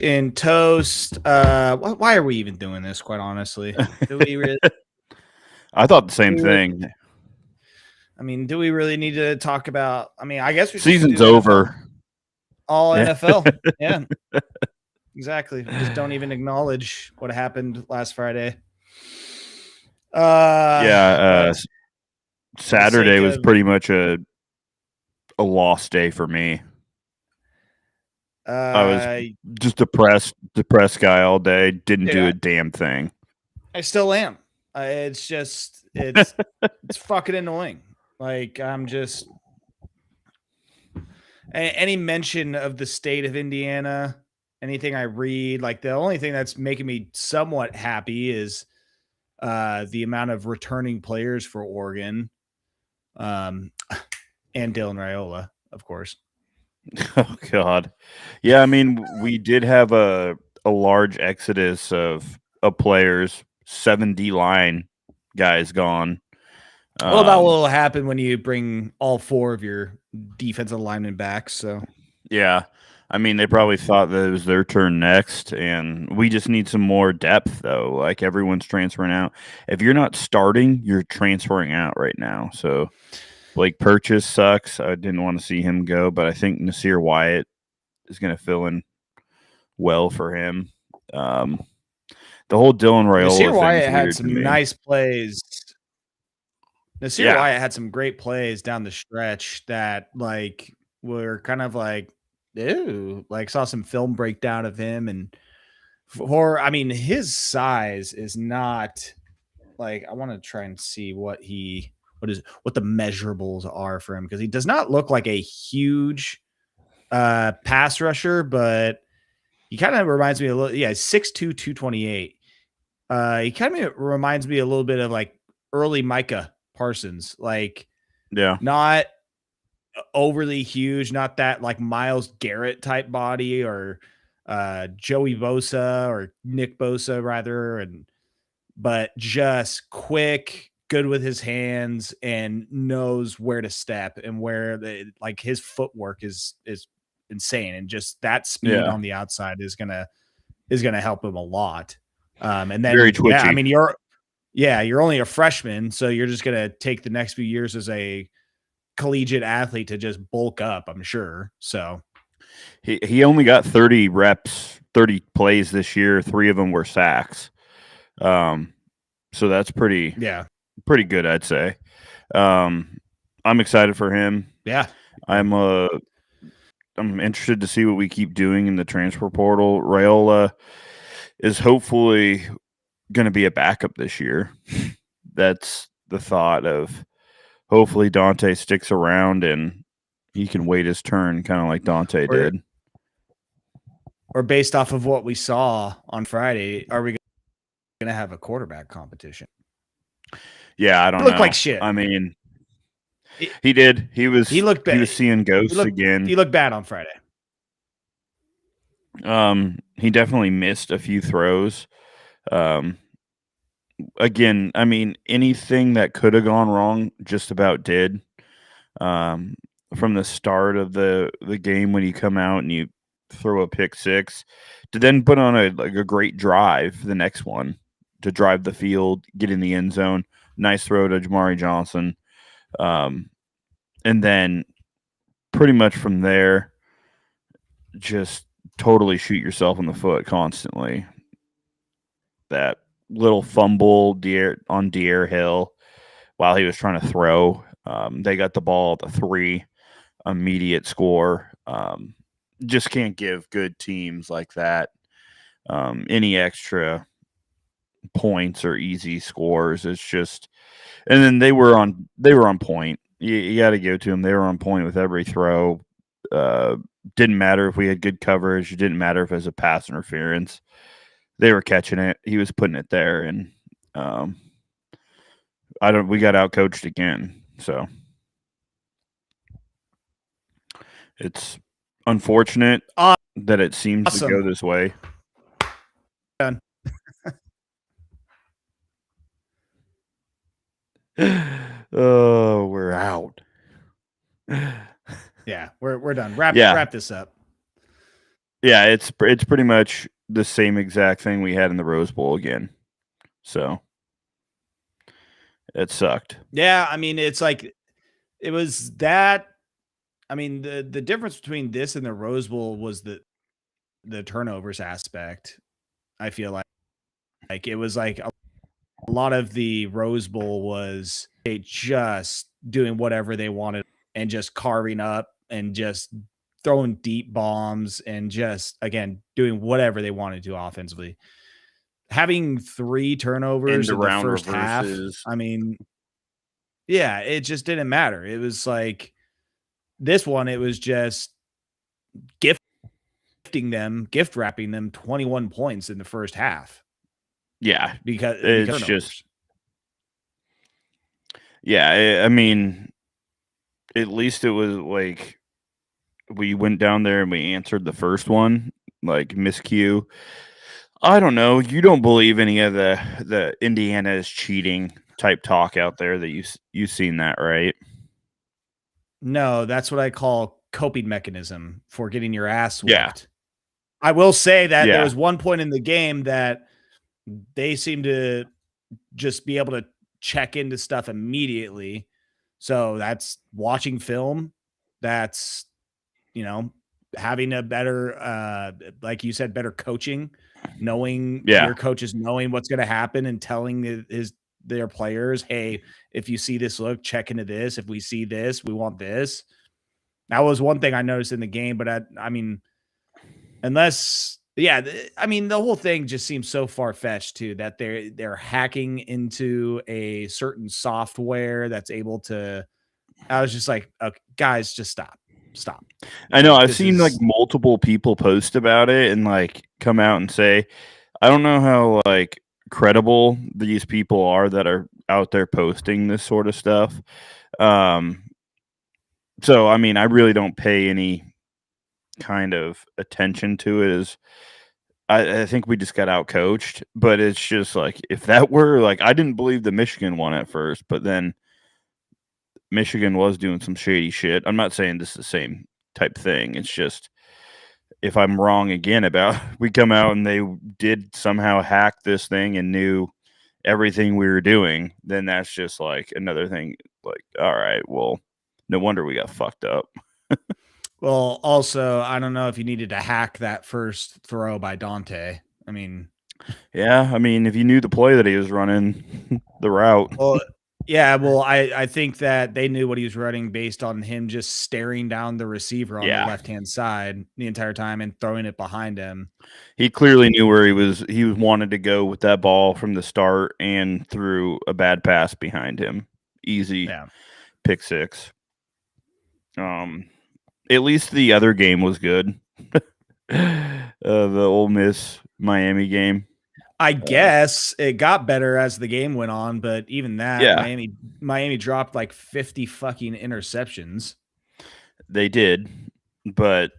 in toast. Why are we even doing this? Quite honestly, do we really? I thought the same thing. I mean, do we really need to talk about? I mean, I guess we just Season's do NFL. over. All Yeah. NFL. Yeah, exactly. We just don't even acknowledge what happened last Friday. Yeah. But for the sake Saturday was of pretty much a lost day for me. I was uh, just depressed guy all day. Didn't dude, do a damn thing. I still am. It's just it's fucking annoying. Like I'm just any mention of the state of Indiana, anything I read, like the only thing that's making me somewhat happy is the amount of returning players for Oregon, and Dylan Raiola, of course. Oh God. Yeah, I mean, we did have a large exodus of players, 7D line guys gone. Well, that will happen when you bring all four of your defensive linemen back. So Yeah. I mean, they probably thought that it was their turn next, and we just need some more depth, though. Like, everyone's transferring out. If you're not starting, you're transferring out right now. So, Blake Purchase sucks. I didn't want to see him go, but I think Nasir Wyatt is going to fill in well for him. The whole Dylan Nasir Raiola thing is Wyatt had weird to some me. nice plays. Nasir Yeah. Wyatt had some great plays down the stretch that like were kind of like, ew, like saw some film breakdown of him. And I mean, his size is not like, I want to try and see what the measurables are for him, because he does not look like a huge pass rusher, but he kind of reminds me a little, 6'2", 228. He kind of reminds me a little bit of like early Micah Parsons, like Yeah. not overly huge, not that like Myles Garrett type body, or Joey Bosa or Nick Bosa rather, but just quick, good with his hands, and knows where to step and where like his footwork is insane, and just that speed Yeah. on the outside is gonna help him a lot. And Very then I twitchy. mean you're only a freshman, so you're just gonna take the next few years as a collegiate athlete to just bulk up, I'm sure. So He only got 30 reps, 30 plays this year. 3 of them were sacks. So that's pretty good, I'd say. I'm excited for him. Yeah. I'm interested to see what we keep doing in the transfer portal. Raiola is hopefully going to be a backup this year. That's the thought of hopefully Dante sticks around and he can wait his turn, kind of like Dante did. Or based off of what we saw on Friday, are we going to have a quarterback competition? Yeah, I don't know. Looked like shit. I mean, he did. He looked bad. He was seeing ghosts again. He looked bad on Friday. He definitely missed a few throws. Again, I mean, anything that could have gone wrong just about did. From the start of the game, when you come out and you throw a pick six, to then put on a great drive, the next one to drive the field, get in the end zone. Nice throw to Jamari Johnson. And then pretty much from there, just totally shoot yourself in the foot constantly. That little fumble on Deere Hill while he was trying to throw. They got the ball at the 3, immediate score. Just can't give good teams like that any extra points or easy scores. It's just, and then they were on point. You got to go to them. They were on point with every throw. Didn't matter if we had good coverage. It didn't matter if it was a pass interference. They were catching it. He was putting it there, and we got outcoached again. So it's unfortunate that it seems to go this way. Done. Oh, we're out. Yeah, we're done. Wrap this up. Yeah, it's pretty much the same exact thing we had in the Rose Bowl again. So it sucked. Yeah, I mean, it's like it was that. I mean, the difference between this and the Rose Bowl was the turnovers aspect. I feel like it was like a lot of the Rose Bowl was they just doing whatever they wanted and just carving up and just throwing deep bombs and just again doing whatever they wanted to offensively. Having 3 End turnovers in the around first half, reverses. I mean, yeah, it just didn't matter. It was like this one, it was just gift wrapping them 21 points in the first half Yeah, because it's just turnovers. yeah. I mean, at least it was like we went down there and we answered the first one, like miscue. I don't know. You don't believe any of the Indiana is cheating type talk out there that you've seen that, right? No, that's what I call coping mechanism for getting your ass Yeah, whooped. I will say that there yeah, was one point in the game that they seemed to just be able to check into stuff immediately. So that's watching film. That's, you know, having a better, like you said, better coaching, knowing yeah. your coaches knowing what's going to happen and telling their players, hey, if you see this look, check into this. If we see this, we want this. That was one thing I noticed in the game, but I mean, unless yeah, I mean, the whole thing just seems so far-fetched too that they're hacking into a certain software that's able to I was just like, guys, just stop. Stop. I know. I've This seen like is multiple people post about it and like come out and say, I don't know how like credible these people are that are out there posting this sort of stuff. Um, so I mean, I really don't pay any kind of attention to it. As I think we just got out coached, but it's just like if that were like I didn't believe the Michigan one at first, but then Michigan was doing some shady shit. I'm not saying this is the same type thing. It's just if I'm wrong again about we come out and they did somehow hack this thing and knew everything we were doing, then that's just like another thing. Like, all right, well, no wonder we got fucked up. well, also, I don't know if you needed to hack that first throw by Dante. I mean, Yeah, I mean, if you knew the play that he was running, the route, well, yeah, well, I think that they knew what he was running based on him just staring down the receiver on the yeah, left-hand side the entire time and throwing it behind him. he clearly knew where he was. He was wanted to go with that ball from the start and threw a bad pass behind him. Easy Yeah. pick six. Um, at least the other game was good. The Ole Miss Miami game. I guess it got better as the game went on, but even that, Yeah, Miami dropped like 50 fucking interceptions. they did, but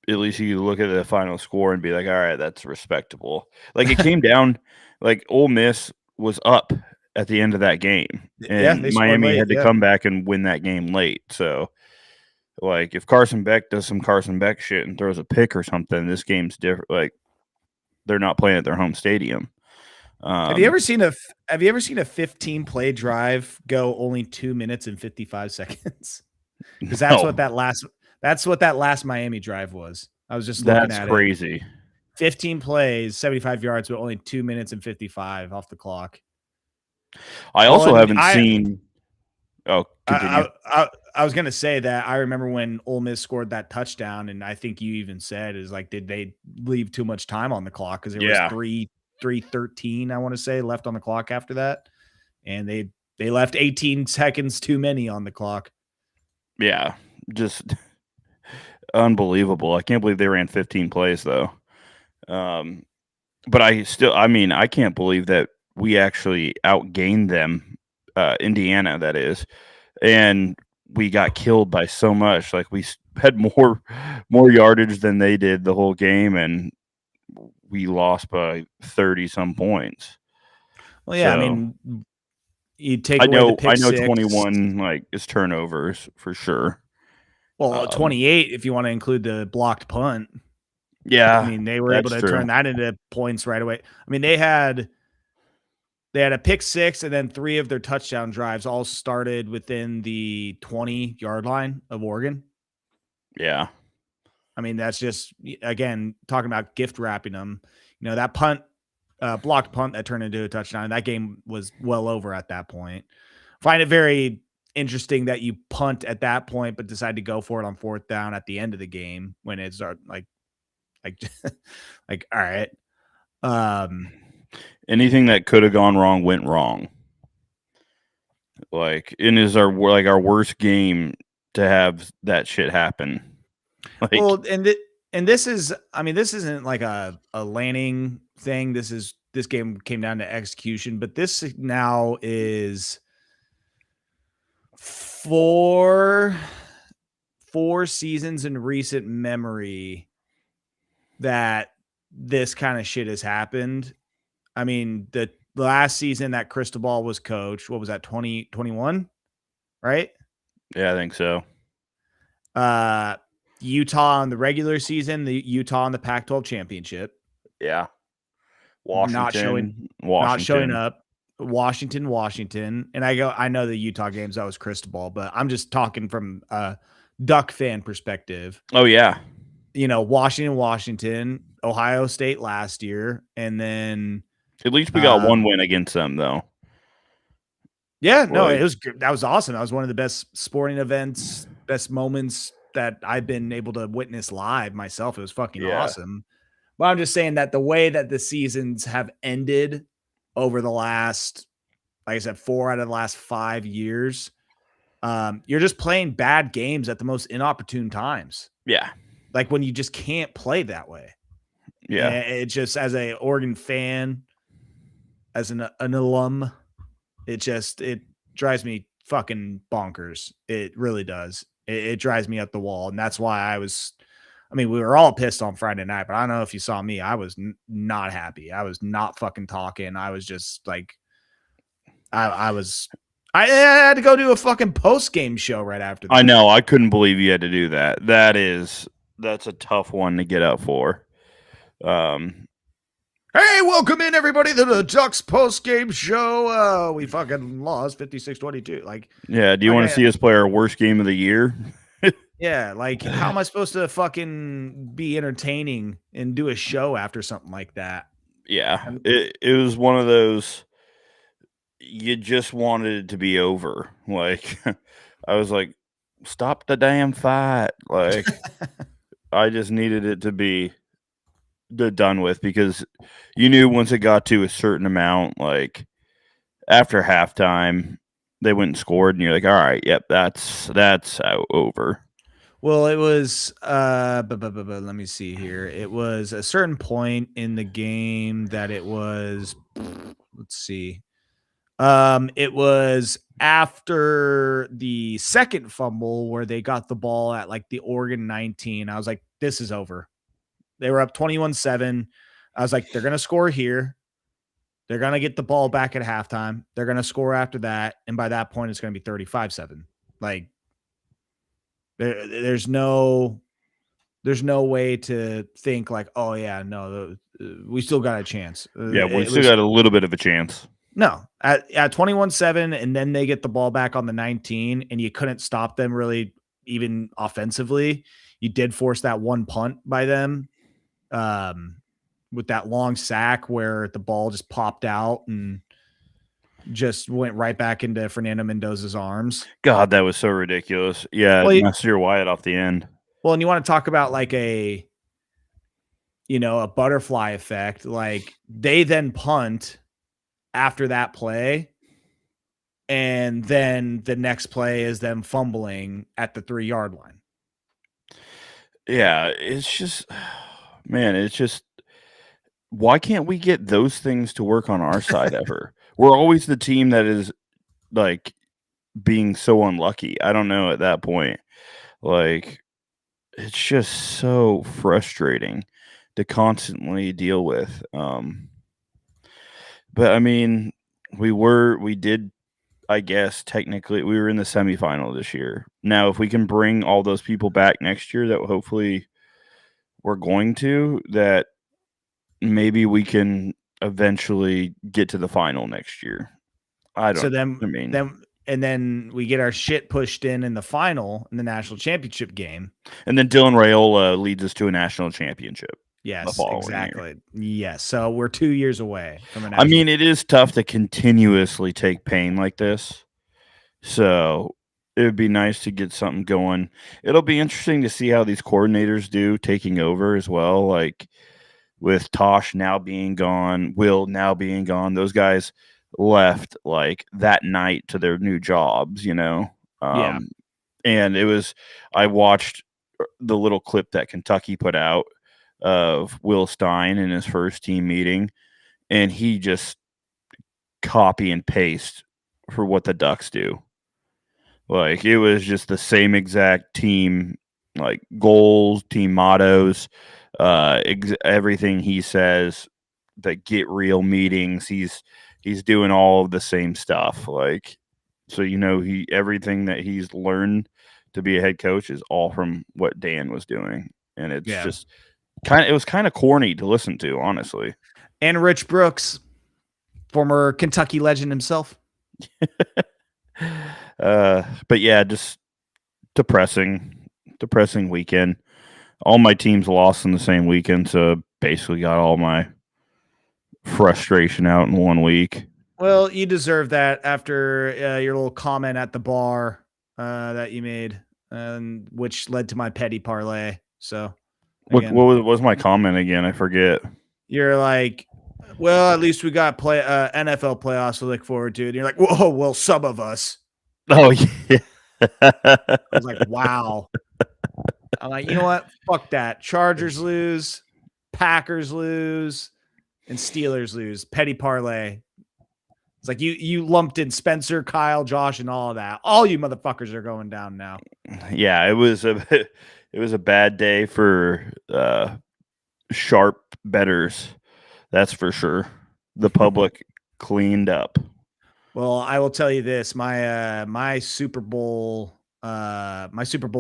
at least you look at the final score and be like, all right, that's respectable. Like it came down, like Ole Miss was up at the end of that game, Yeah, and they scored Miami late. had to Yeah. come back and win that game late. So, like, if Carson Beck does some Carson Beck shit and throws a pick or something, this game's different. Like, they're not playing at their home stadium. Have you Um, ever seen have you ever seen a 15 play drive go only 2 minutes and 55 seconds? Because no, that's what that last Miami drive was. I was just looking that's at it. crazy. 15 plays, 75 yards, but only 2 minutes and 55 off the clock. I Well, also and haven't seen. Oh, continue. I was gonna say that I remember when Ole Miss scored that touchdown, and I think you even said is like, did they leave too much time on the clock? Because there was Yeah, 3:13, I want to say, left on the clock after that, and they left 18 seconds too many on the clock. yeah, just unbelievable. I can't believe they ran 15 plays though. Um, but I mean, I can't believe that we actually outgained them, Indiana, that is, and we got killed by so much. Like had more yardage than they did the whole game, and we lost by 30 some points. Well, yeah, I So mean, you take away the I pick know six. 21 like is turnovers for sure. Well, Um, 28 if you want to include the blocked punt. Yeah, I mean, they were able that's to true. turn that into points right away. I mean, they had a pick six, and then 3 of their touchdown drives all started within the 20-yard line of Oregon. Yeah. I mean, that's just, again, talking about gift wrapping them. That blocked punt that turned into a touchdown, that game was well over at that point. Find it very interesting that you punt at that point, but decide to go for it on 4th down at the end of the game when it's like, like, all right. Anything that could have gone wrong went wrong. Like, it is our worst game to have that shit happen. Like, Well, and this is, I mean, this isn't like a Lanning thing. This game came down to execution, but this now is four seasons in recent memory that this kind of shit has happened. I mean, the last season that Cristobal was coach, what was that, 2021, right? yeah, I think so. Utah in the regular season, the Utah in the Pac-12 championship. Yeah. Not showing Washington. up. Washington. And I know the Utah games, that was Cristobal, but I'm just talking from a Duck fan perspective. Oh, yeah. Washington, Ohio State last year, and then at least we got one win against them, though. Yeah, no, that was awesome. That was one of the best sporting events, best moments that I've been able to witness live myself. It was fucking awesome. But I'm just saying that the way that the seasons have ended over the last, like I said, 4 out of the last 5 years, you're just playing bad games at the most inopportune times. Yeah. Like when you just can't play that way. Yeah. And it just, as a Oregon fan, as an alum, it drives me fucking bonkers. It really does. It drives me up the wall. And that's why we were all pissed on Friday night, but I don't know if you saw me. I was not happy. I was not fucking talking. I was just like, I had to go do a fucking post-game show right after that. I know. I couldn't believe you had to do that. That's a tough one to get up for. Hey, welcome in everybody to the Ducks post-game show. We fucking lost 56-22. Like, yeah, do you want to see us play our worst game of the year? Yeah, like how am I supposed to fucking be entertaining and do a show after something like that? Yeah, it was one of those, you just wanted it to be over. Like, I was like, stop the damn fight. Like, I just needed it to be done with, because you knew once it got to a certain amount, like after halftime, they went and scored, and you're like, all right, yep, that's over. Well, it was let me see here. It was a certain point in the game that it was, let's see. It was after the second fumble where they got the ball at like the Oregon 19. I was like, this is over. They were up 21-7. I was like, they're going to score here. They're going to get the ball back at halftime. They're going to score after that. And by that point, it's going to be 35-7. Like, there's no way to think like, oh, yeah, no, we still got a chance. Yeah, we still got a little bit of a chance. No, at 21-7, and then they get the ball back on the 19, and you couldn't stop them really even offensively. You did force that one punt by them. With that long sack where the ball just popped out and just went right back into Fernando Mendoza's arms. God, that was so ridiculous. Yeah, Nasir Wyatt off the end. Well, and you want to talk about like a butterfly effect. Like, they then punt after that play, and then the next play is them fumbling at the 3-yard line. Yeah, it's just, man, it's just, why can't we get those things to work on our side ever? We're always the team that is like being so unlucky. I don't know at that point. Like, it's just so frustrating to constantly deal with. But I mean, we did, I guess, technically, we were in the semifinal this year. Now, if we can bring all those people back next year, that hopefully we're going to, that maybe we can eventually get to the final next year. So then we get our shit pushed in the final in the national championship game. And then Dylan Raiola leads us to a national championship. The Yes, following exactly. year. Yes. So we're 2 years away from a I national. mean, it is tough to continuously take pain like this. So it would be nice to get something going. It'll be interesting to see how these coordinators do taking over as well. Like with Tosh now being gone, Will now being gone, those guys left like that night to their new jobs, you know? Yeah. And I watched the little clip that Kentucky put out of Will Stein in his first team meeting, and he just copy and paste for what the Ducks do. Like it was just the same exact team, like goals, team mottos, everything he says. The get real meetings, he's doing all of the same stuff. Like, so everything that he's learned to be a head coach is all from what Dan was doing, and it's just it was kind of corny to listen to, honestly. And Rich Brooks, former Kentucky legend himself. But yeah, just depressing weekend. All my teams lost in the same weekend, so basically got all my frustration out in 1 week. Well, you deserve that after your little comment at the bar that you made, which led to my petty parlay. So, what was my comment again? I forget. You're like, well, at least we got NFL playoffs to look forward to. And you're like, whoa, well, some of us. Oh, yeah. I was like, wow. I'm like, you know what? Fuck that. Chargers lose, Packers lose, and Steelers lose. Petty parlay. It's like you lumped in Spencer, Kyle, Josh, and all of that. All you motherfuckers are going down now. Yeah, it was a bad day for sharp bettors. That's for sure. The public cleaned up. Well, I will tell you this: my Super Bowl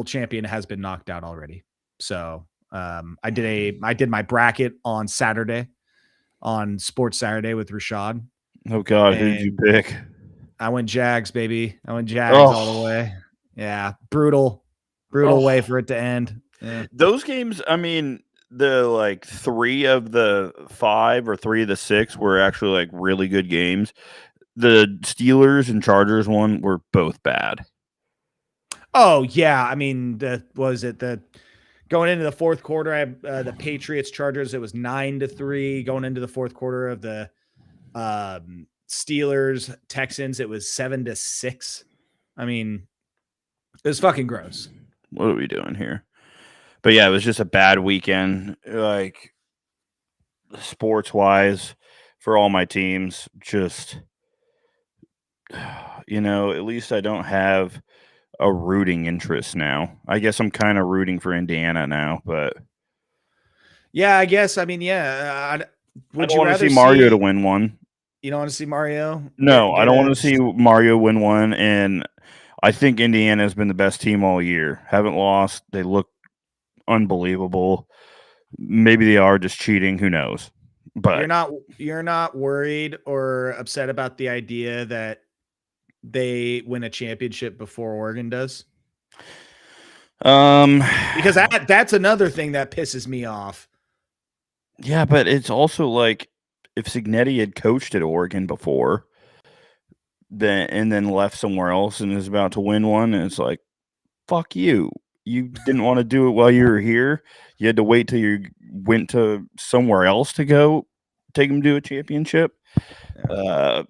champion has been knocked out already. So I did my bracket on Saturday, on Sports Saturday with Rashad. Oh God, who did you pick? I went Jags, baby. I went Jags all the way. Yeah, brutal way for it to end. Yeah. Those games, I mean, the like 3 of the 5 or 3 of the 6 were actually like really good games. The Steelers and Chargers one were both bad. Oh yeah, I mean, going into the fourth quarter, I had the Patriots Chargers. It was 9-3. Going into the fourth quarter of the Steelers Texans, it was 7-6. I mean, it was fucking gross. What are we doing here? But yeah, it was just a bad weekend, like sports wise, for all my teams. Just at least I don't have a rooting interest now. I guess I'm kind of rooting for Indiana now, but yeah, I guess. I mean, yeah. Would you want to see Mario to win one? You don't want to see Mario? No, I don't want to see Mario win one. And I think Indiana has been the best team all year. Haven't lost. They look unbelievable. Maybe they are just cheating. Who knows? But you're not worried or upset about the idea that they win a championship before Oregon does? Because that's another thing that pisses me off. Yeah, but it's also like if Cignetti had coached at Oregon before, then left somewhere else and is about to win one, and it's like, fuck you. You didn't want to do it while you were here. You had to wait till you went to somewhere else to go take them to a championship. I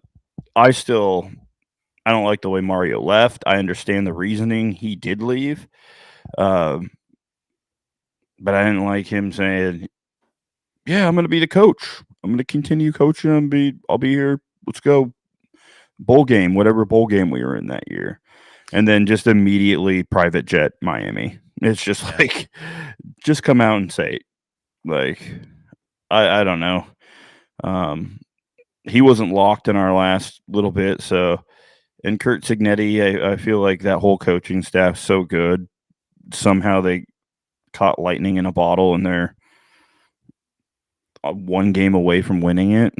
don't like the way Mario left. I understand the reasoning he did leave. But I didn't like him saying, yeah, I'm going to be the coach. I'm going to continue coaching. I'll be here. Let's go. Bowl game, whatever bowl game we were in that year. And then just immediately private jet Miami. It's just like, just come out and say it. Like, I don't know. He wasn't locked in our last little bit. So, and Curt Cignetti, I feel like that whole coaching staff's so good. Somehow they caught lightning in a bottle and they're one game away from winning it.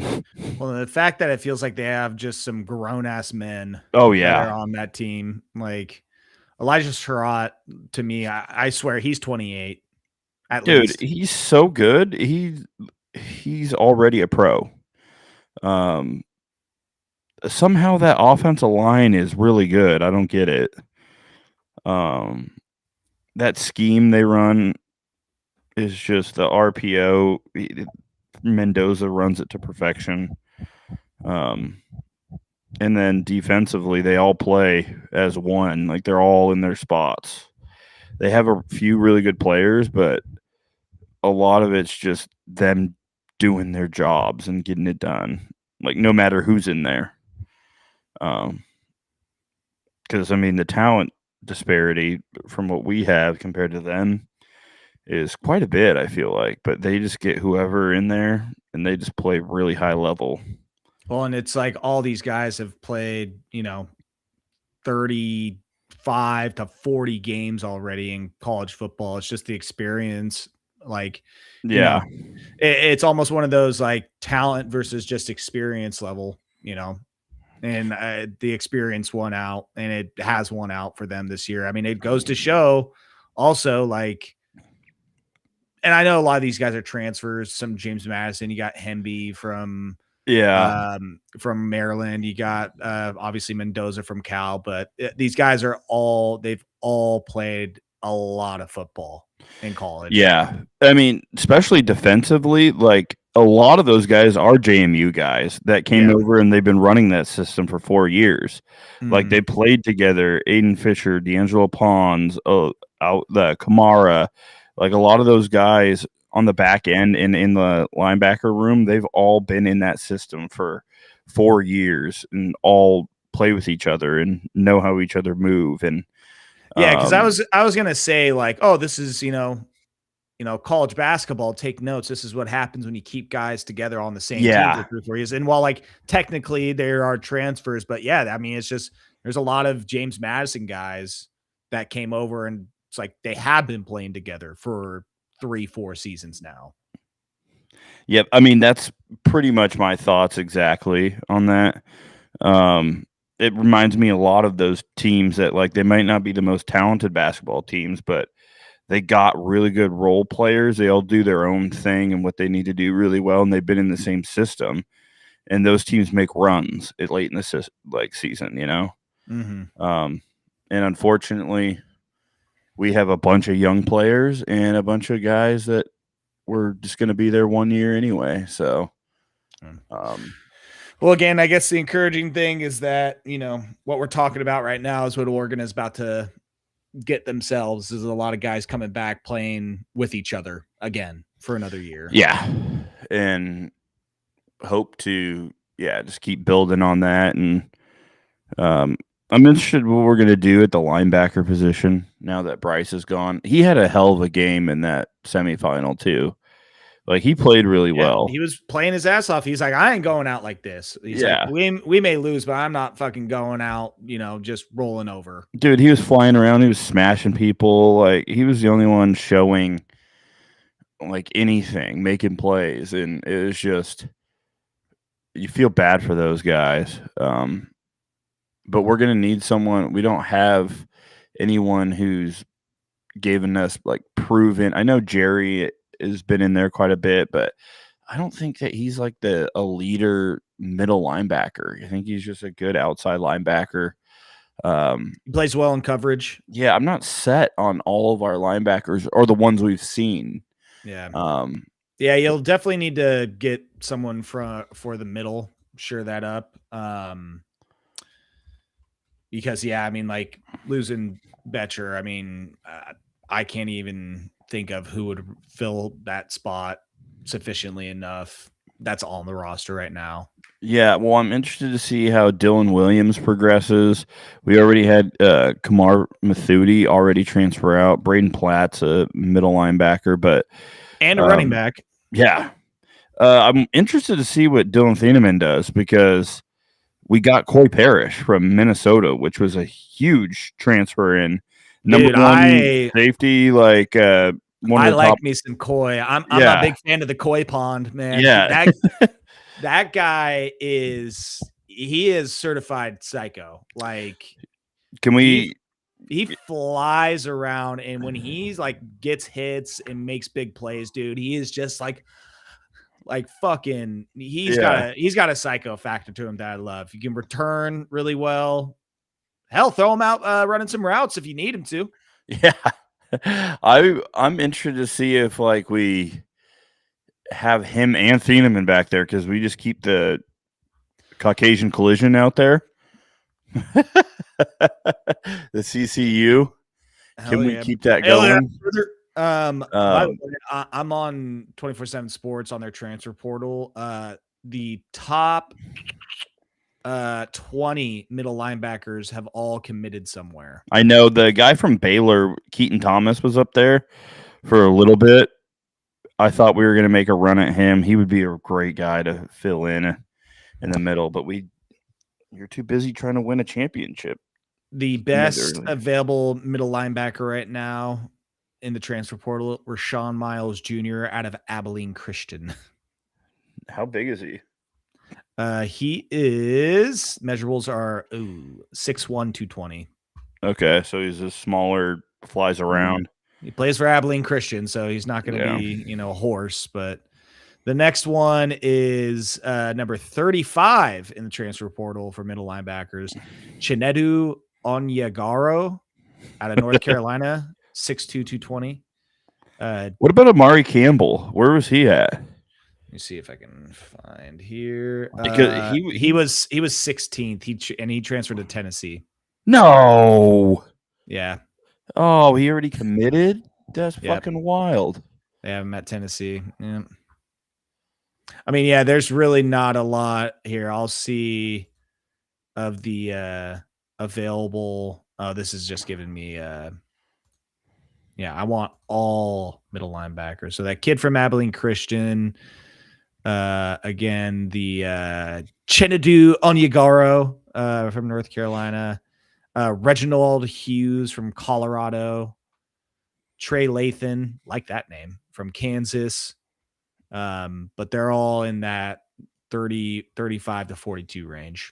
Well, the fact that it feels like they have just some grown ass men Oh that are yeah, on that team, like Elijah Sherratt, to me, I swear he's 28 at dude, least. he's so good. He's already a pro. Um, somehow that offensive line is really good. I don't get it. Um, that scheme they run is just the RPO. Mendoza runs it to perfection. And then defensively, they all play as one. Like they're all in their spots. They have a few really good players, but a lot of it's just them doing their jobs and getting it done. Like no matter who's in there. Because I mean, the talent disparity from what we have compared to them is quite a bit. I feel like, but they just get whoever in there and they just play really high level. Well, and it's like all these guys have played, 35 to 40 games already in college football. It's just the experience. Like, Yeah, it's almost one of those like talent versus just experience level, and the experience won out, and it has won out for them this year. I mean, it goes to show also, like, and I know a lot of these guys are transfers. Some James Madison, you got Hemby yeah, from Maryland. You got obviously Mendoza from Cal, but these guys they've all played a lot of football in college. yeah. I mean, especially defensively, like a lot of those guys are JMU guys that came Yeah. over and they've been running that system for 4 years. Like they Mhm. played together. Aiden Fisher, D'Angelo Pons, out the Kamara, like a lot of those guys on the back end and in the linebacker room, they've all been in that system for 4 years and all play with each other and know how each other move. And Yeah, because I was gonna say like, oh, this is college basketball. Take notes. This is what happens when you keep guys together on the same team for yeah, 3 or 4 years. And while like technically there are transfers, but yeah, I mean it's just there's a lot of James Madison guys that came over, and it's like they have been playing together for 3-4 seasons now. yep. I mean, that's pretty much my thoughts exactly on that. It reminds me a lot of those teams that like they might not be the most talented basketball teams, but they got really good role players. They all do their own thing and what they need to do really well, and they've been in the same system. And those teams make runs late in the season, Mm-hmm. And unfortunately, we have a bunch of young players and a bunch of guys that were just going to be there 1 year anyway. So, Well, again, I guess the encouraging thing is that, what we're talking about right now is what Oregon is about to get themselves. There's a lot of guys coming back playing with each other again for another year. yeah. And hope to, just keep building on that. And I'm interested in what we're going to do at the linebacker position now that Bryce is gone. He had a hell of a game in that semifinal, too. Like he played really well. He was playing his ass off. He's like, I ain't going out like this. He's like, we may lose, but I'm not fucking going out, just rolling over. Dude, he was flying around. He was smashing people. Like he was the only one showing like anything, making plays, and it was just you feel bad for those guys. But we're gonna need someone. We don't have anyone who's given us like proven. I know Jerry has been in there quite a bit, but I don't think that he's like a leader middle linebacker. I think he's just a good outside linebacker. He plays well in coverage. Yeah, I'm not set on all of our linebackers or the ones we've seen. Yeah. Yeah, you'll definitely need to get someone for the middle, sure that up. Because I mean, like losing Betcher, I mean, I can't even think of who would fill that spot sufficiently enough. That's all on the roster right now. Yeah, well, I'm interested to see how Dylan Williams progresses. We already had Kamar Mathuti already transfer out. Braden Platt's a middle linebacker, but and a running back. Yeah, I'm interested to see what Dylan Thieneman does because we got Corey Parrish from Minnesota, which was a huge transfer in number one safety. Like one I of the like top. me some koi. I'm a Yeah, big fan of the koi pond, man. yeah. That guy he is certified psycho. Like Can he we? he flies around, and when he's like gets hits and makes big plays, dude, he is just like fucking Yeah, he's got a psycho factor to him that I love. He can return really well. Hell, throw him out running some routes if you need him to. yeah. I'm interested to see if like we have him and Thieneman back there because we just keep the Caucasian collision out there. The CCU. Can Hell we yeah. keep that Hell yeah. going? By the Um, way, I'm on 24/7 Sports on their transfer portal. The top 20 middle linebackers have all committed somewhere. I know the guy from Baylor, Keaton Thomas, was up there for a little bit. I thought we were going to make a run at him. He would be a great guy to fill in the middle, but you're too busy trying to win a championship. The best available middle linebacker right now in the transfer portal were Sean Miles Jr. out of Abilene Christian. How big is he? He is measurables are 6'1", 220. Okay, so he's a smaller, flies around. He plays for Abilene Christian, so he's not going to be, a horse. But the next one is number 35 in the transfer portal for middle linebackers, Chinedu Onyegoro out of North Carolina, 6'2", 220. What about Amari Campbell? Where was he at? Let me see if I can find here. Because he was 16th. He transferred to Tennessee. No. Yeah. Oh, he already committed? That's fucking wild. They have him at Tennessee. Yeah. I mean, yeah, there's really not a lot here. I'll see of the available. Oh, this is just giving me I want all middle linebackers. So that kid from Abilene Christian, again, the Chinedu Onyegoro from North Carolina, Reginald Hughes from Colorado, Trey Lathan, like that name, from Kansas. But they're all in that 35 to 42 range.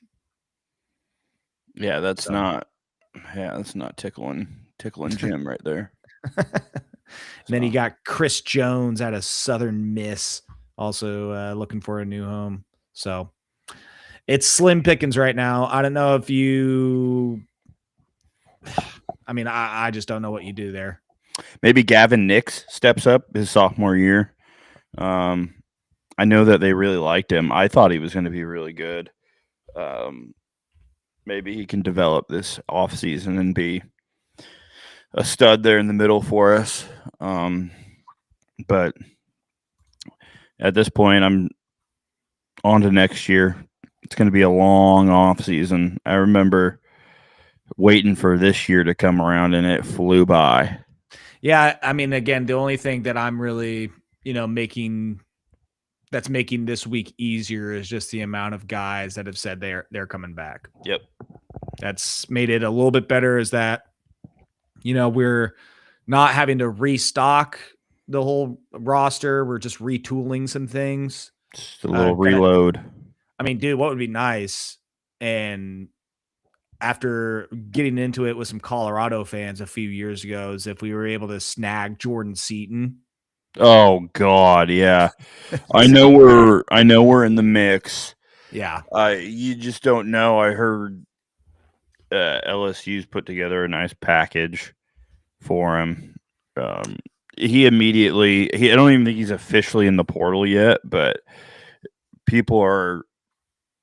Yeah, that's not tickling Jim right there. Then you got Chris Jones out of Southern Miss, also looking for a new home. So it's slim pickings right now. I don't know if you I just don't know what you do there. Maybe Gavin Nix steps up his sophomore year. I know that they really liked him. I thought he was going to be really good. Maybe he can develop this offseason and be a stud there in the middle for us. But at this point, I'm on to next year. It's going to be a long offseason. I remember waiting for this year to come around, and it flew by. Yeah, I mean, again, the only thing that I'm really, making this week easier is just the amount of guys that have said they're coming back. Yep. That's made it a little bit better, is that, we're not having to restock the whole roster. We're just retooling some things. Just a little reload. I mean, dude, what would be nice, and after getting into it with some Colorado fans a few years ago, is if we were able to snag Jordan Seaton. Oh God, yeah. I know we're in the mix. Yeah. You just don't know. I heard LSU's put together a nice package for him. He immediately I don't even think he's officially in the portal yet, but people are,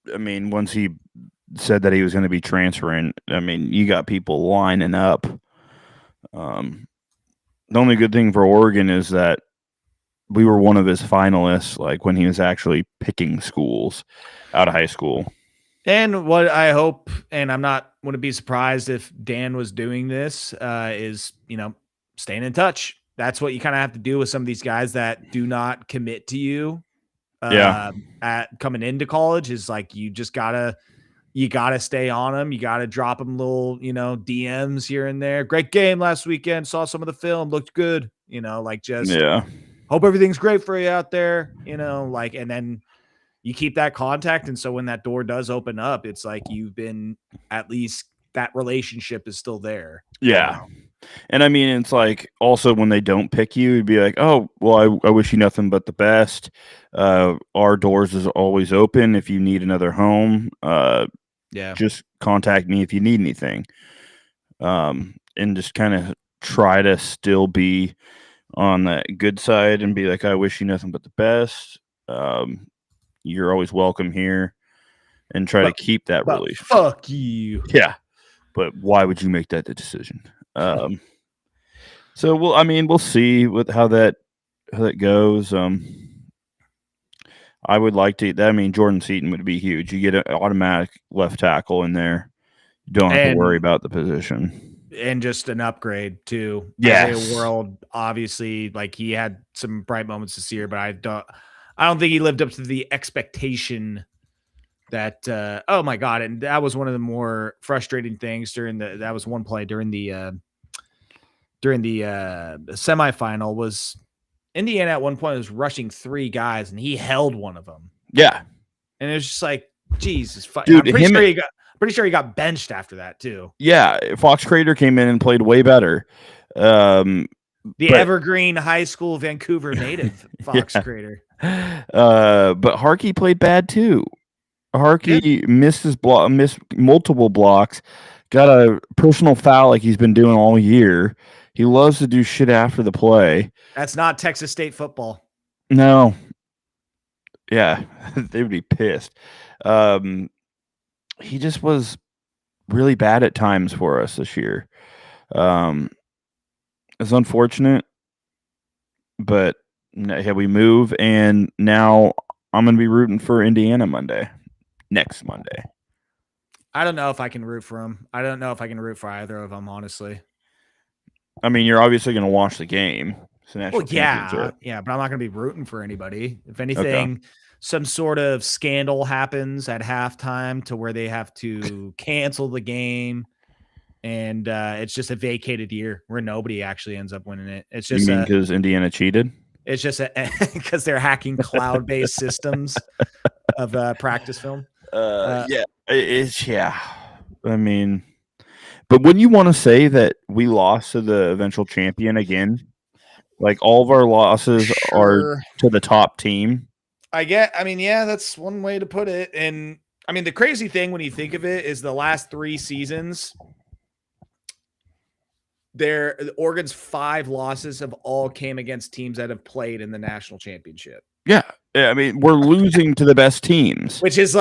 once he said that he was going to be transferring, you got people lining up. The only good thing for Oregon is that we were one of his finalists, like when he was actually picking schools out of high school. And what I hope, and I'm not going to be surprised if Dan was doing this, is, staying in touch. That's what you kind of have to do with some of these guys that do not commit to you. At coming into college, is like, you gotta stay on them. You gotta drop them little, DMs here and there. Great game last weekend. Saw some of the film, looked good. like just Yeah. hope everything's great for you out there, like, and then you keep that contact. And so when that door does open up, it's like you've been, at least that relationship is still there. Yeah. And I mean, it's like also when they don't pick you, it'd be like, oh, well, I wish you nothing but the best. Our doors is always open if you need another home. Yeah. Just contact me if you need anything. And just kind of try to still be on that good side and be like, I wish you nothing but the best. You're always welcome here, and try to keep that But relationship. fuck you. Yeah. But why would you make that decision? So we'll see how that goes. I would like to. I mean, Jordan Seaton would be huge. You get an automatic left tackle in there. You don't have to worry about the position. And just an upgrade too. Yes. Isaiah World, obviously, like he had some bright moments this year, but I don't think he lived up to the expectation that oh my god. And that was one of the more frustrating things that was one play during the semifinal. Was Indiana at one point was rushing 3 guys and he held one of them. Yeah. And it was just like, Jesus, dude, I'm pretty sure he got benched after that too. Yeah, Fox Crater came in and played way better. The Evergreen High School Vancouver native Fox Crater. But Harkey played bad too. Harkey missed multiple blocks, got a personal foul like he's been doing all year. He loves to do shit after the play. That's not Texas State football. No. Yeah, they would be pissed. He just was really bad at times for us this year. It's unfortunate, but yeah, we move, and now I'm going to be rooting for Indiana next Monday. I don't know if I can root for him. I don't know if I can root for either of them, honestly. I mean, you're obviously going to watch the game. It's a national championship. Yeah, but I'm not going to be rooting for anybody. If anything, some sort of scandal happens at halftime to where they have to cancel the game, and it's just a vacated year where nobody actually ends up winning it. It's just because Indiana cheated? It's just because they're hacking cloud-based systems of practice film. Yeah. I mean, but wouldn't you want to say that we lost to the eventual champion again? Like all of our losses are to the top team. Yeah, that's one way to put it. And I mean, the crazy thing when you think of it is the last 3 seasons, Oregon's 5 losses have all came against teams that have played in the national championship. Yeah. I mean, we're losing to the best teams, which is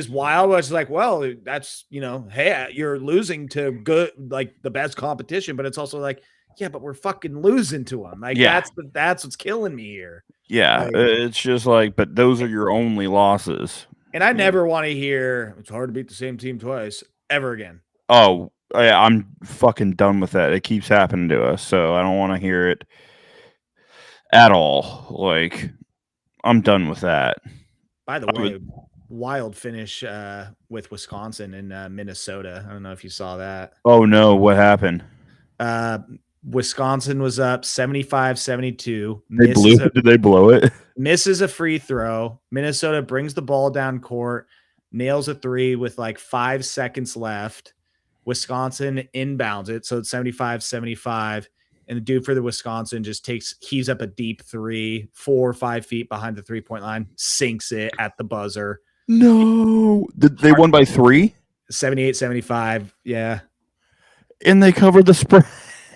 wild. It's like, well, that's, hey, you're losing to good, like the best competition, but it's also like, yeah, but we're fucking losing to them. Like that's what's killing me here. Yeah. It's just like, but those are your only losses. And I never want to hear it's hard to beat the same team twice ever again. Oh, yeah, I'm fucking done with that. It keeps happening to us, so I don't want to hear it at all. Like, I'm done with that. By the way, wild finish with Wisconsin and Minnesota. I don't know if you saw that. Oh, no. What happened? Wisconsin was up 75-72. Did they blow it? Misses a free throw. Minnesota brings the ball down court, nails a 3 with like 5 seconds left. Wisconsin inbounds it, so it's 75-75. And the dude for the Wisconsin just heaves up a deep 3, 4 or 5 feet behind the 3-point line, sinks it at the buzzer. No. They won by 3? 78-75, yeah. And they covered the spread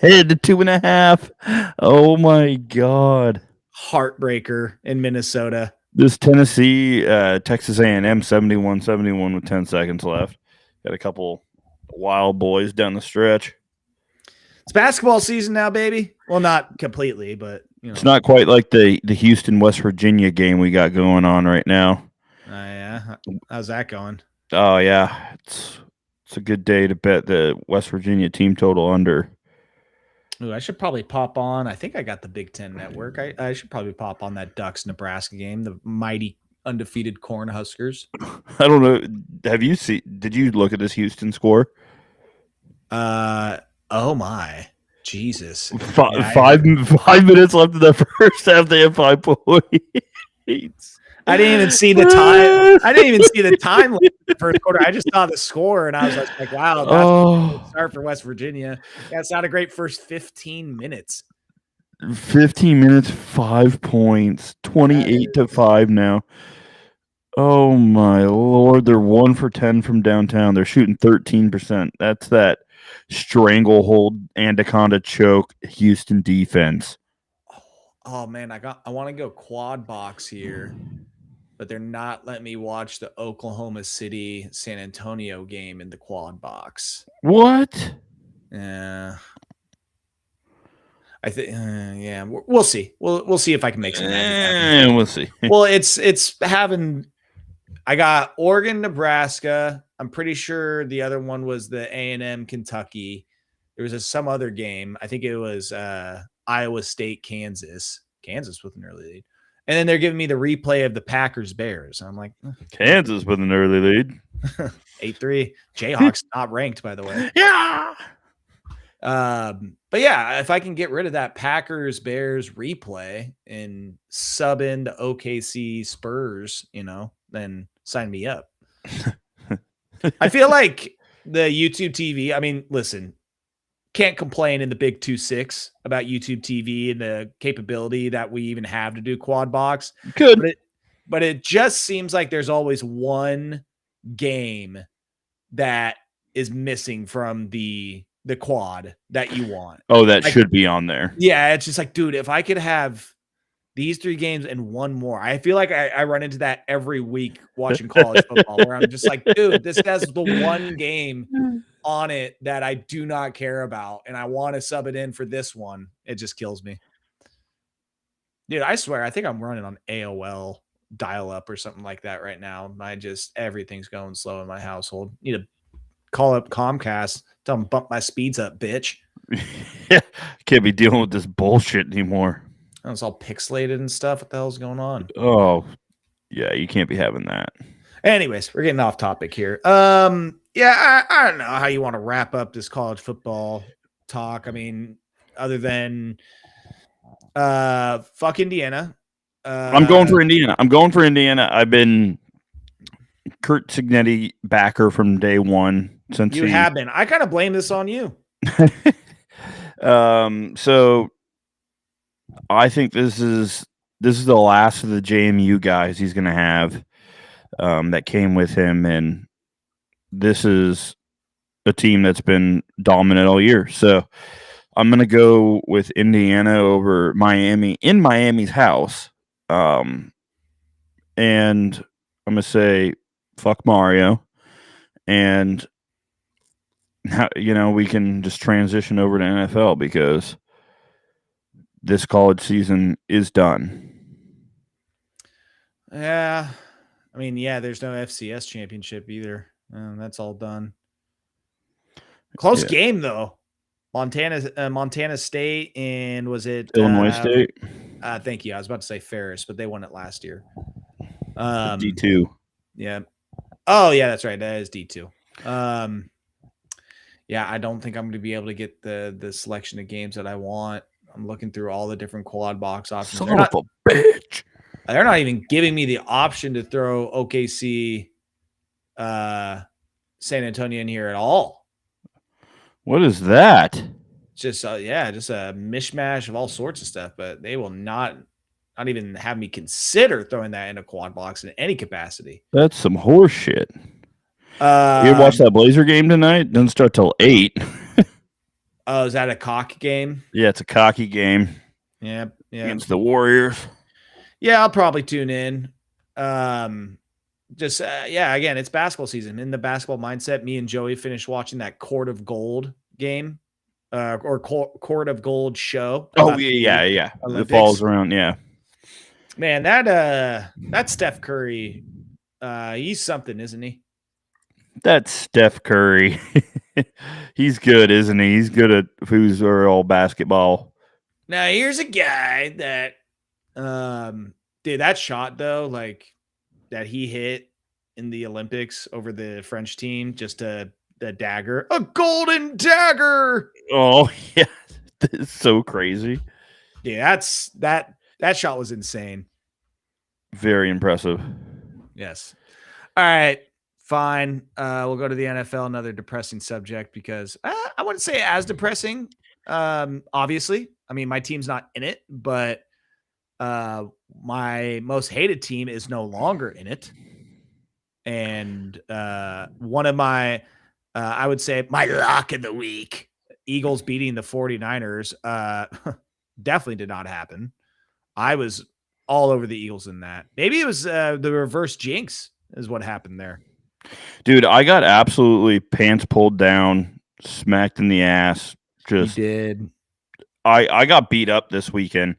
to 2.5. Oh, my God. Heartbreaker in Minnesota. This Tennessee, Texas A&M 71-71 with 10 seconds left. Got a couple wild boys down the stretch. It's basketball season now, baby. Well, not completely, but it's not quite like the Houston, West Virginia game we got going on right now. Yeah, how's that going? Oh yeah, it's a good day to bet the West Virginia team total under. Ooh, I should probably pop on. I think I got the Big Ten Network. I should probably pop on that Ducks Nebraska game, the mighty undefeated Cornhuskers. I don't know. Did you look at this Houston score? Oh my. Jesus. Yeah, 5 minutes left in the first half. They have 5 points. I didn't even see the time. I didn't even see the time left in the first quarter. I just saw the score, and I was just like, wow, that's a good start for West Virginia. Yeah, it's not a great first 15 minutes. 15 minutes, 5 points, 28-5 now. Oh my lord, they're 1 for 10 from downtown. They're shooting 13%. That's that stranglehold anaconda choke Houston defense. Oh man, I want to go quad box here, but they're not letting me watch the Oklahoma City San Antonio game in the quad box. What? Yeah. I think, yeah, we'll see. We'll see if I can make some magic happen. We'll see. Well, it's having. I got Oregon, Nebraska. I'm pretty sure the other one was the A&M Kentucky. There was some other game. I think it was Iowa State, Kansas. Kansas with an early lead. And then they're giving me the replay of the Packers Bears. I'm like, Kansas with an early lead. 8-3. Jayhawks not ranked, by the way. Yeah. But yeah, if I can get rid of that Packers Bears replay and sub in the OKC Spurs, then sign me up. I feel like the YouTube TV, I mean, listen, can't complain in the Big 2-6 about YouTube TV and the capability that we even have to do quad box. Good. But it just seems like there's always one game that is missing from the quad that you want. Oh, that should be on there. Yeah, it's just like, dude, if I could have these 3 games and one more. I feel like I run into that every week watching college football where I'm just like, dude, this has the one game on it that I do not care about, and I want to sub it in for this one. It just kills me. Dude, I swear, I think I'm running on AOL dial-up or something like that right now. Everything's going slow in my household. Need to call up Comcast, tell them bump my speeds up, bitch. Yeah, can't be dealing with this bullshit anymore. Oh, it's all pixelated and stuff. What the hell's going on? Oh, yeah, you can't be having that. Anyways, we're getting off topic here. Yeah, I don't know how you want to wrap up this college football talk. I mean, other than fuck Indiana. I'm going for Indiana. I've been Kurt Signetti backer from day one since you have been. I kind of blame this on you. So I think this is the last of the JMU guys he's going to have that came with him, and this is a team that's been dominant all year. So I'm going to go with Indiana over Miami in Miami's house, and I'm going to say fuck Mario, and we can just transition over to NFL because this college season is done. Yeah. I mean, yeah, there's no FCS championship either. That's all done. Close game, though. Montana State, and was it Illinois State? Thank you. I was about to say Ferris, but they won it last year. D2. Yeah. Oh, yeah, that's right. That is D2. Yeah, I don't think I'm going to be able to get the selection of games that I want. I'm looking through all the different quad box options. Son of a bitch. They're not even giving me the option to throw OKC San Antonio in here at all. What is that? Just just a mishmash of all sorts of stuff, but they will not even have me consider throwing that in a quad box in any capacity. That's some horse shit. You watch that Blazer game tonight? Doesn't start till 8. Oh, is that a cock game? Yeah, it's a cocky game. Yeah. Against the Warriors. Yeah, I'll probably tune in. Again, it's basketball season. In the basketball mindset, me and Joey finished watching that Court of Gold game, or Court of Gold show. Oh yeah. It falls around, yeah. Man, that Steph Curry, he's something, isn't he? That's Steph Curry. He's good, isn't he? He's good at who's all basketball. Now here's a guy that, dude, that shot though, like that he hit in the Olympics over the French team, just the dagger, a golden dagger. Oh yeah, It's so crazy. Yeah, that shot was insane. Very impressive. Yes. All right. Fine. We'll go to the NFL, another depressing subject because I wouldn't say as depressing. Obviously, I mean my team's not in it, but my most hated team is no longer in it, and one of my, I would say my lock of the week, Eagles beating the 49ers, definitely did not happen. I was all over the Eagles in that. Maybe it was the reverse jinx is what happened there. Dude, I got absolutely pants pulled down, smacked in the ass. You Just did. I got beat up this weekend,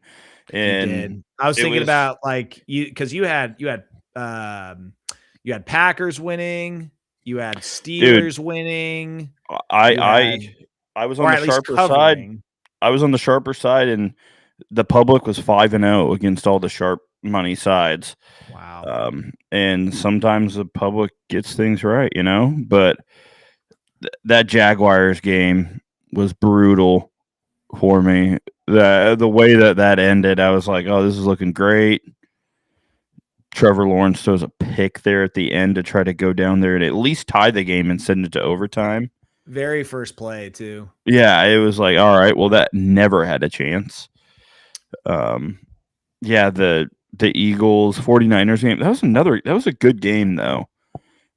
You and did. I was it thinking was about like because um you had Packers winning, you had dude. Steelers winning, I you I had I was on or the at least sharper side. covering. I was on the sharper side, and the public was 5-0 against all the sharp money sides. Wow. And sometimes the public gets things right, you know. But that Jaguars game was brutal for me. The way that ended, I was like, "Oh, this is looking great." Trevor Lawrence throws a pick there at the end to try to go down there and at least tie the game and send it to overtime. Very first play too. Yeah, it was like, all right, well, that never had a chance. Um, yeah, the Eagles 49ers game, that was a good game though.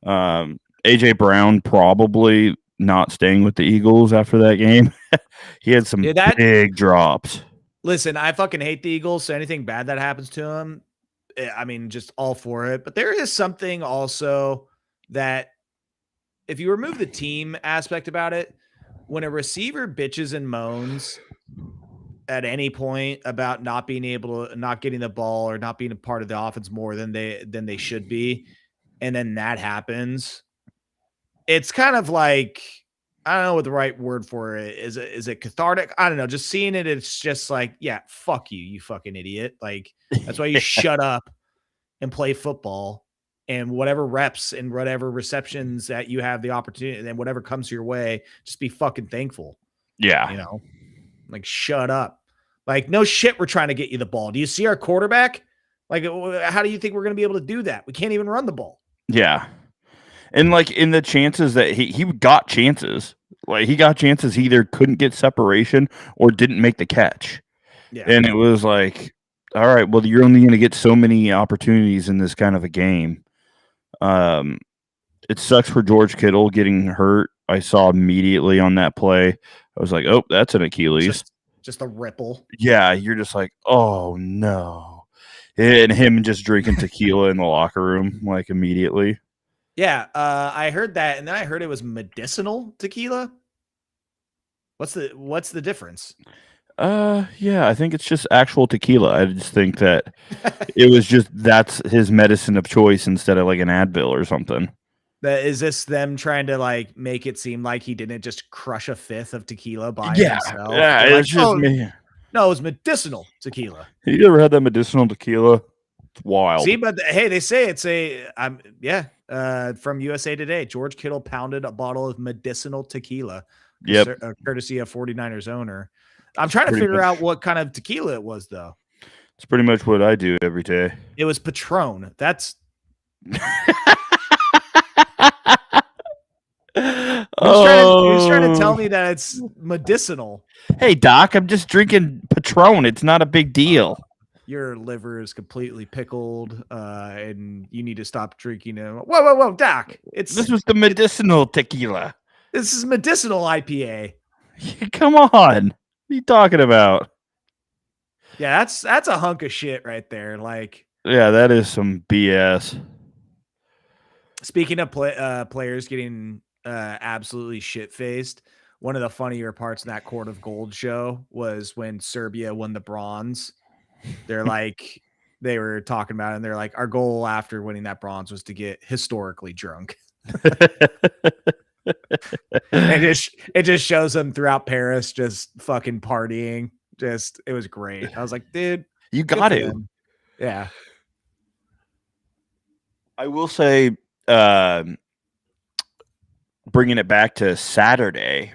AJ Brown probably not staying with the Eagles after that game. He had some Yeah, that big drops. listen, I fucking hate the Eagles, so anything bad that happens to them, I mean, just all for it. But there is something also that if you remove the team aspect about it, when a receiver bitches and moans at any point about not being able to not getting the ball or not being a part of the offense more than they should be, and then that happens, it's kind of like I don't know what the right word for it is. Is it cathartic? I don't know. Just seeing it, it's just like, yeah, fuck you, you fucking idiot. Like that's why you shut up and play football and whatever reps and whatever receptions that you have the opportunity and whatever comes your way, just be fucking thankful. Yeah. You know, like shut up. Like no shit, we're trying to get you the ball. Do you see our quarterback? Like, how do you think we're going to be able to do that? We can't even run the ball. Yeah. And like in the chances that he got chances, like he got chances, he either couldn't get separation or didn't make the catch. Yeah. And it was like, all right, well, you're only going to get so many opportunities in this kind of a game. It sucks for George Kittle getting hurt. I saw immediately on that play. I was like, oh, that's an Achilles. Just a ripple. Yeah, you're just like, oh no. And him just drinking tequila in the locker room, like immediately. Yeah, I heard that, and then I heard it was medicinal tequila. What's the difference? Yeah, I think it's just actual tequila. I just think that it was just that's his medicine of choice instead of like an Advil or something. Is this them trying to like make it seem like he didn't just crush a fifth of tequila by Yeah, himself? yeah, They're like, it's just oh me. no, it's medicinal tequila. You ever had that medicinal tequila? It's wild. See, but hey, they say it's from USA Today. George Kittle pounded a bottle of medicinal tequila, Yep. courtesy of 49ers owner. I'm trying to figure out what kind of tequila it was, though. It's pretty much what I do every day. It was Patron. That's He was trying to tell me that it's medicinal. Hey, Doc, I'm just drinking Patron. It's not a big deal. Your liver is completely pickled, and you need to stop drinking it. Whoa, Doc! This was the medicinal tequila. This is medicinal IPA. Come on, what are you talking about? Yeah, that's a hunk of shit right there. Like, yeah, that is some BS. Speaking of players getting absolutely shit faced, one of the funnier parts in that Court of Gold show was when Serbia won the bronze. They're like, they were talking about it, and they're like, our goal after winning that bronze was to get historically drunk. And it just shows them throughout Paris just fucking partying. Just it was great. I was like, dude, you got to. Yeah. I will say, bringing it back to Saturday,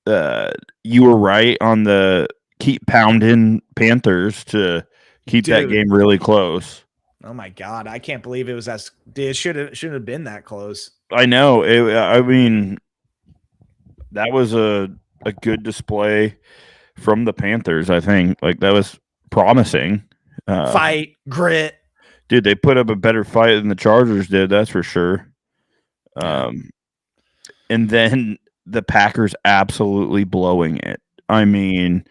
you were right on the keep pounding Panthers to keep that Dude. game really close. Oh my god, I can't believe it was as it shouldn't have been that close. I know. I mean, that was a good display from the Panthers. I think like that was promising. Fight, grit. Dude, they put up a better fight than the Chargers did. That's for sure. Yeah. And then the Packers absolutely blowing it. I mean,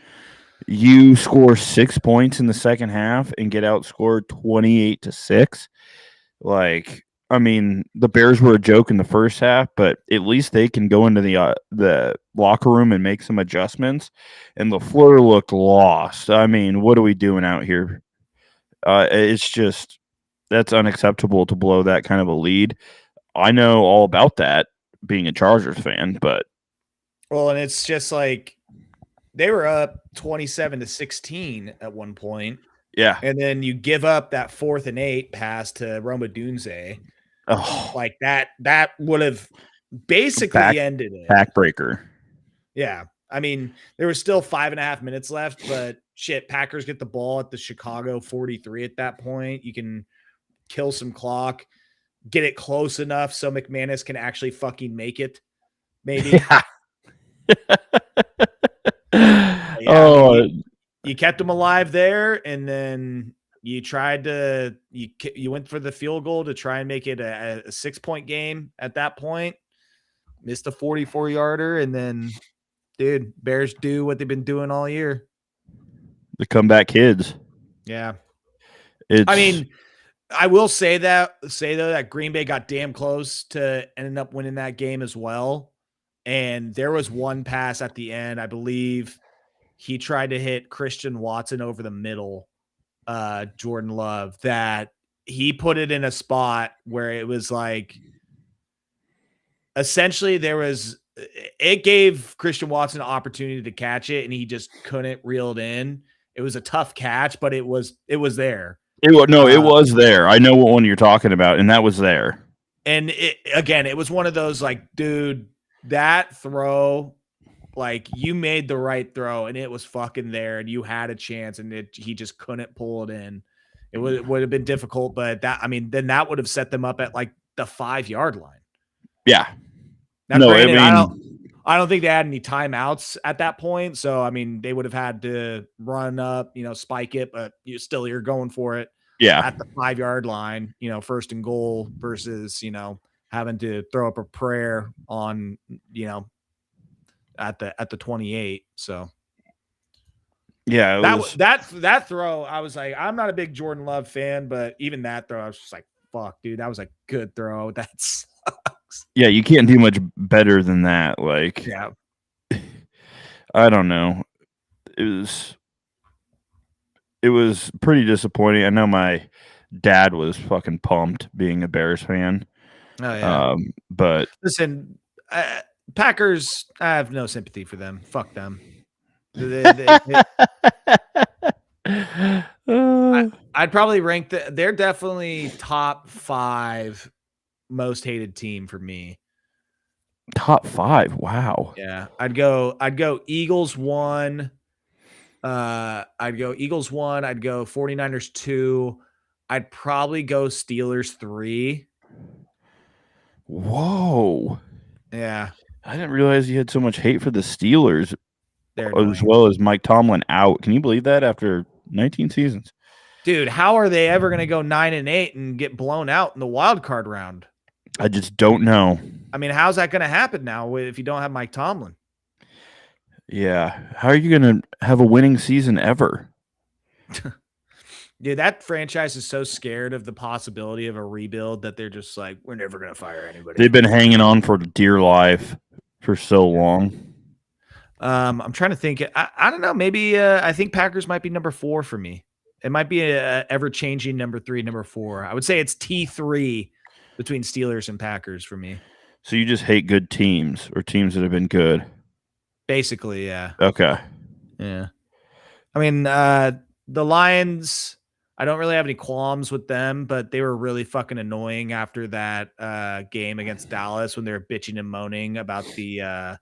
you score 6 points in the second half and get outscored 28-6. Like, I mean, the Bears were a joke in the first half, but at least they can go into the locker room and make some adjustments. And LaFleur looked lost. I mean, what are we doing out here? It's just that's unacceptable to blow that kind of a lead. I know all about that being a Chargers fan, but well, and it's just like they were up 27-16 at one point. yeah. And then you give up that 4th and 8 pass to Roma Dunze. Oh, Like that would have basically ended it. Backbreaker. Yeah. I mean, there was still 5.5 minutes left, but shit, Packers get the ball at the Chicago 43 at that point. You can kill some clock, get it close enough so McManus can actually fucking make it. Maybe. Yeah. I mean, you kept them alive there, and then you tried to you went for the field goal to try and make it a 6-point game at that point. Missed a 44-yarder, and then dude, Bears do what they've been doing all year. The comeback kids. Yeah. I mean, I will say though that Green Bay got damn close to ending up winning that game as well. And there was one pass at the end, I believe he tried to hit Christian Watson over the middle, Jordan Love, that he put it in a spot where it was like essentially it gave Christian Watson an opportunity to catch it and he just couldn't reel it in. It was a tough catch, but it was there. It was there. I know what one you're talking about, and that was there. And it was one of those like, dude, that throw, like you made the right throw and it was fucking there and you had a chance and he just couldn't pull it in. It would have been difficult, but then that would have set them up at like the 5-yard line. Yeah. Now, granted, I don't think they had any timeouts at that point. So, I mean, they would have had to run up, spike it, but you're going for it. Yeah. At the 5-yard line, 1st and goal versus, having to throw up a prayer on, at the 28. So yeah, that throw, I was like, I'm not a big Jordan Love fan, but even that throw, I was just like, fuck, dude, that was a good throw. That sucks. Yeah, you can't do much better than that. Like, yeah, I don't know. It was pretty disappointing. I know my dad was fucking pumped being a Bears fan. Oh yeah. But listen, Packers, I have no sympathy for them. Fuck them. I'd probably rank they're definitely top 5 most hated team for me. Top 5. Wow. Yeah. I'd go Eagles 1. I'd go Eagles 1. I'd go 49ers 2. I'd probably go Steelers 3. Whoa. Yeah. I didn't realize you had so much hate for the Steelers They're as well as Mike Tomlin out. Can you believe that after 19 seasons? Dude, how are they ever going to go 9-8 and get blown out in the wild card round? I just don't know. I mean, how's that going to happen now if you don't have Mike Tomlin? Yeah. How are you going to have a winning season ever? Dude, that franchise is so scared of the possibility of a rebuild that they're just like, we're never going to fire anybody. They've been hanging on for dear life for so long. I'm trying to think. I don't know. Maybe I think Packers might be number 4 for me. It might be a ever-changing number 3, number 4. I would say it's T3 between Steelers and Packers for me. So you just hate good teams or teams that have been good? Basically, yeah. Okay. Yeah. I mean, the Lions, I don't really have any qualms with them, but they were really fucking annoying after that game against Dallas when they were bitching and moaning about the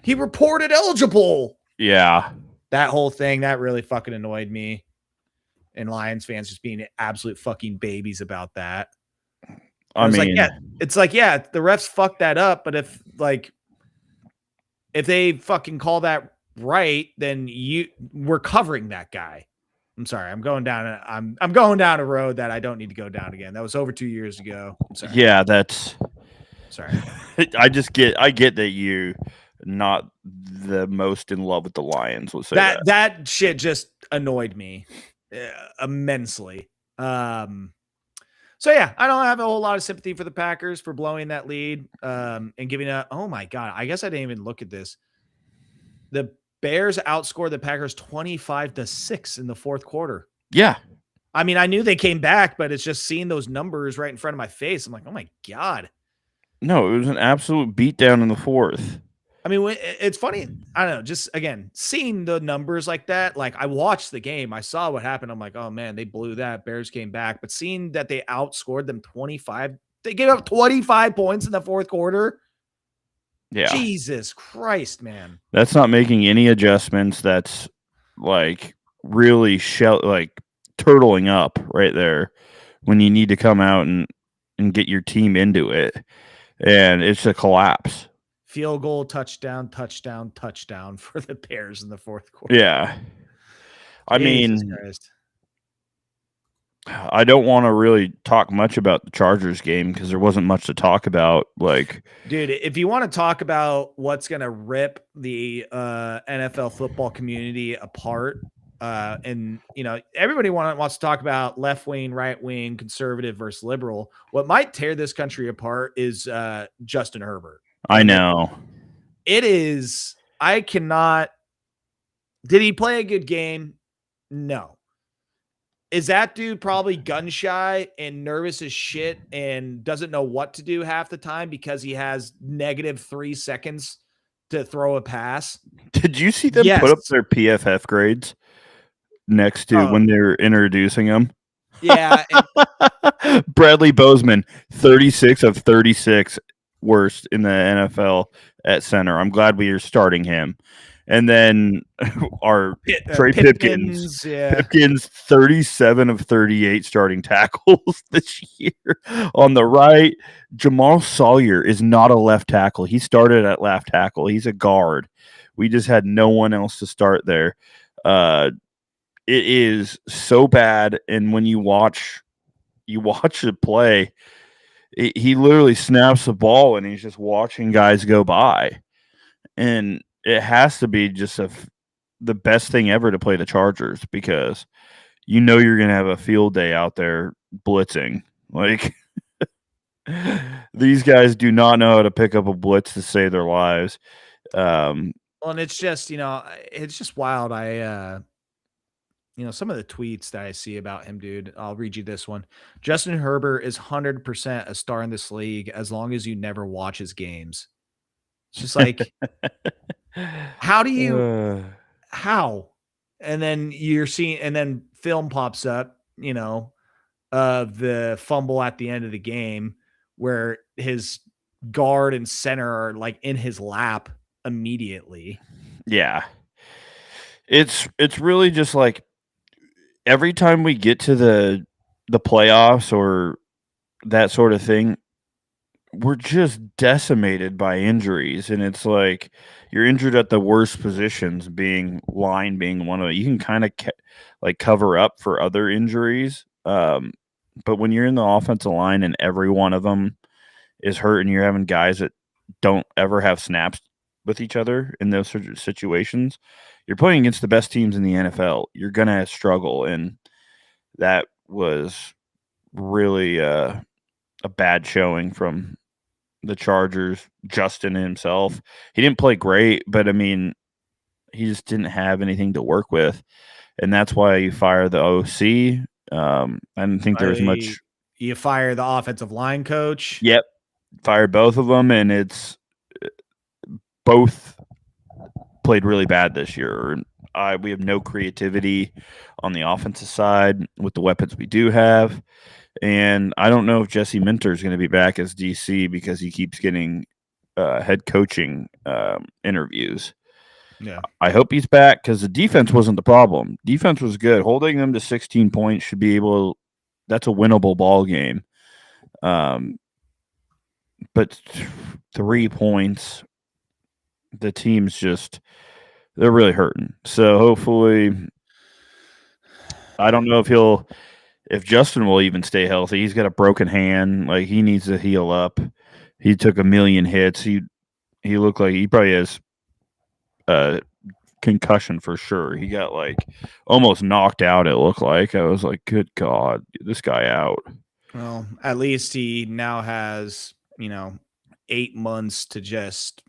He reported eligible. Yeah. That whole thing, that really fucking annoyed me. And Lions fans just being absolute fucking babies about that. I mean, the refs fucked that up, but if they fucking call that right, then we're covering that guy. I'm sorry. I'm going down a road that I don't need to go down again. That was over 2 years ago. I'm sorry. yeah, that's sorry. I get that you not the most in love with the Lions. Let's say that shit just annoyed me immensely. So yeah, I don't have a whole lot of sympathy for the Packers for blowing that lead and giving a. Oh my god, I guess I didn't even look at this. The Bears outscored the Packers 25-6 in the fourth quarter. Yeah. I mean, I knew they came back, but it's just seeing those numbers right in front of my face. I'm like, oh my god. No, it was an absolute beatdown in the fourth. I mean, it's funny. I don't know. Just again, seeing the numbers like that. Like I watched the game, I saw what happened. I'm like, oh man, they blew that. Bears came back, but seeing that they outscored them 25, they gave up 25 points in the fourth quarter. Yeah. Jesus Christ, man. That's not making any adjustments. That's like really turtling up right there when you need to come out and get your team into it. And it's a collapse. Field goal, touchdown for the Bears in the fourth quarter. Yeah. I Jesus mean, Christ. I don't want to really talk much about the Chargers game because there wasn't much to talk about. Like, dude, if you want to talk about what's going to rip the NFL football community apart, and everybody wants to talk about left wing, right wing, conservative versus liberal. What might tear this country apart is Justin Herbert. I know. It is. I cannot. Did he play a good game? No. Is that dude probably gun shy and nervous as shit and doesn't know what to do half the time because he has -3 seconds to throw a pass? Did you see them put up their PFF grades next to when they're introducing them? Yeah. Bradley Bozeman, 36 of 36 worst in the NFL at center. I'm glad we are starting him. And then our Trey Pipkins, Pipkins, 37 of 38 starting tackles this year. On the right, Jamal Sawyer is not a left tackle. He started at left tackle. He's a guard. We just had no one else to start there. It is so bad. And when you watch it play, he literally snaps the ball and he's just watching guys go by. And it has to be just the best thing ever to play the Chargers because you're going to have a field day out there blitzing. Like, these guys do not know how to pick up a blitz to save their lives. Well, and it's just, it's just wild. Some of the tweets that I see about him, dude, I'll read you this one. Justin Herbert is 100% a star in this league as long as you never watch his games. It's just like, how do you, how? And then you're seeing, and then film pops up, the fumble at the end of the game where his guard and center are like in his lap immediately. Yeah. It's really just like every time we get to the playoffs or that sort of thing, we're just decimated by injuries. And it's like you're injured at the worst positions, being line being one of it. You can kind of cover up for other injuries. But when you're in the offensive line and every one of them is hurt and you're having guys that don't ever have snaps with each other in those situations, you're playing against the best teams in the NFL. You're going to struggle. And that was really a bad showing from the Chargers. Justin himself, he didn't play great, but I mean, he just didn't have anything to work with. And that's why you fire the OC. I didn't think there was much. You fire the offensive line coach. Yep. Fired both of them. And it's both played really bad this year. We have no creativity on the offensive side with the weapons we do have. And I don't know if Jesse Minter is going to be back as DC because he keeps getting head coaching interviews. Yeah. I hope he's back because the defense wasn't the problem. Defense was good. Holding them to 16 points should be able. That's a winnable ball game. But 3 points, the team's they're really hurting. So hopefully, I don't know if Justin will even stay healthy. He's got a broken hand. Like, he needs to heal up. He took a million hits. He looked like he probably has concussion for sure. He got like almost knocked out. It looked like. I was like, good God, this guy out. Well, at least he now has 8 months to just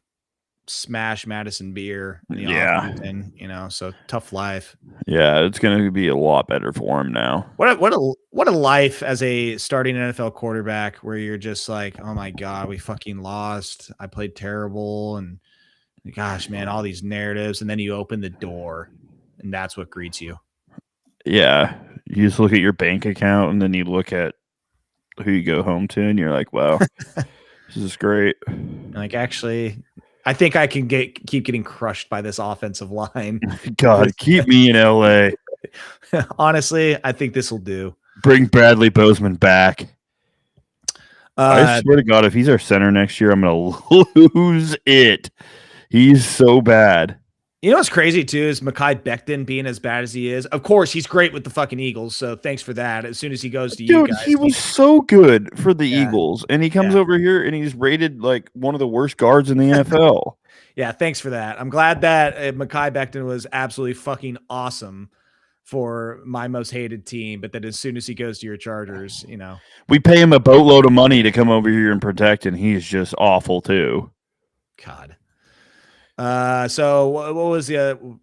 smash Madison Beer in the off season. So tough life. Yeah, it's going to be a lot better for him now. What a life as a starting NFL quarterback where you're just like, oh my God, we fucking lost. I played terrible, and gosh, man, all these narratives, and then you open the door, and that's what greets you. Yeah, you just look at your bank account, and then you look at who you go home to, and you're like, wow, this is great. Like, actually, I think I can keep getting crushed by this offensive line. God, keep me in LA. Honestly, I think this will do. Bring Bradley Bozeman back. I swear to God, if he's our center next year, I'm going to lose it. He's so bad. You know what's crazy, too, is Mekhi Becton being as bad as he is. Of course, he's great with the fucking Eagles, so thanks for that. As soon as he goes to you guys. He was so good for the Eagles, and he comes over here, and he's rated like one of the worst guards in the NFL. Yeah, thanks for that. I'm glad that Mekhi Becton was absolutely fucking awesome for my most hated team, but that as soon as he goes to your Chargers, we pay him a boatload of money to come over here and protect, and he's just awful too. God. So what was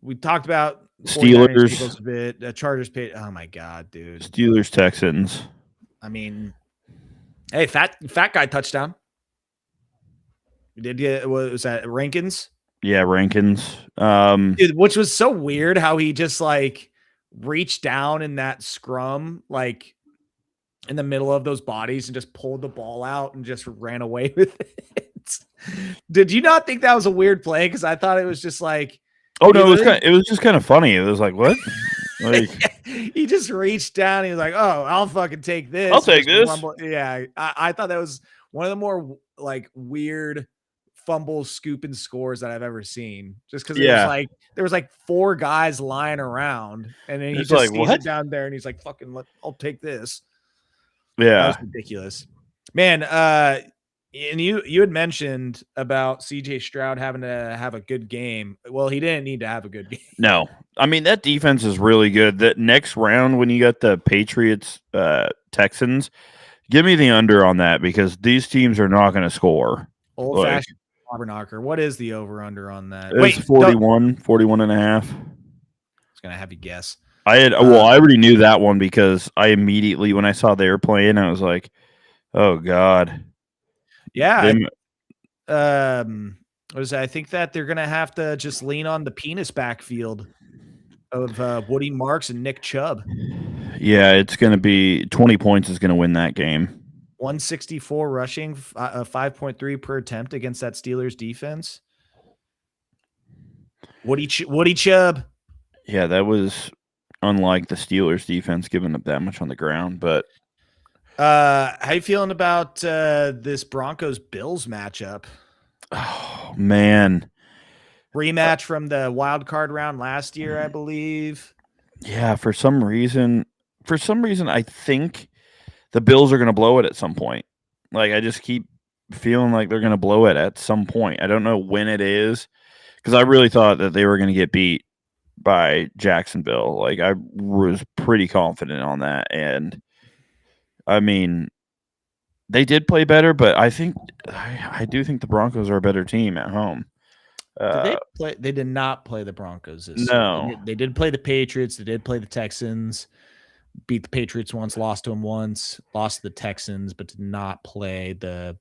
we talked about Steelers, Eagles a bit, Chargers paid. Oh my God, dude. Steelers, Texans. I mean, hey, fat guy touchdown. Was that Rankins? Yeah, Rankins. Dude, which was so weird how he just like reached down in that scrum, like in the middle of those bodies, and just pulled the ball out and just ran away with it. Did you not think that was a weird play? Because I thought it was just like, oh no, it was just kind of funny. It was like, what? Like, he just reached down. He was like, oh, I'll fucking take this. I'll take this. Yeah, I thought that was one of the more like weird fumble scoop and scores that I've ever seen. Just because there was like 4 guys lying around, and then he just like, sees it down there, and he's like, fucking, I'll take this. Yeah, that was ridiculous, man. And you had mentioned about CJ Stroud having to have a good game. Well, he didn't need to have a good game. No. I mean, that defense is really good. That next round, when you got the Patriots, Texans, give me the under on that, because these teams are not going to score. Old-fashioned knocker. What is the over-under on that? It's 41 and a half. I was going to have you guess. I already knew that one, because I immediately, when I saw they were playing, I was like, oh, God. Yeah. I think that they're going to have to just lean on the penis backfield of Woody Marks and Nick Chubb. Yeah, it's going to be 20 points is going to win that game. 164 rushing, 5.3 per attempt against that Steelers defense. Woody Chubb. Yeah, that was unlike the Steelers defense giving up that much on the ground, but how you feeling about this Broncos-Bills matchup? Oh, man. Rematch from the wild card round last year, I believe. Yeah, for some reason, I think the Bills are going to blow it at some point. Like, I just keep feeling like they're going to blow it at some point. I don't know when it is, because I really thought that they were going to get beat by Jacksonville. Like, I was pretty confident on that, and I mean, they did play better, but I do think the Broncos are a better team at home. Did they play? They did not play the Broncos this year. They did play the Patriots. They did play the Texans. Beat the Patriots once, lost to them once, lost to the Texans, but did not play the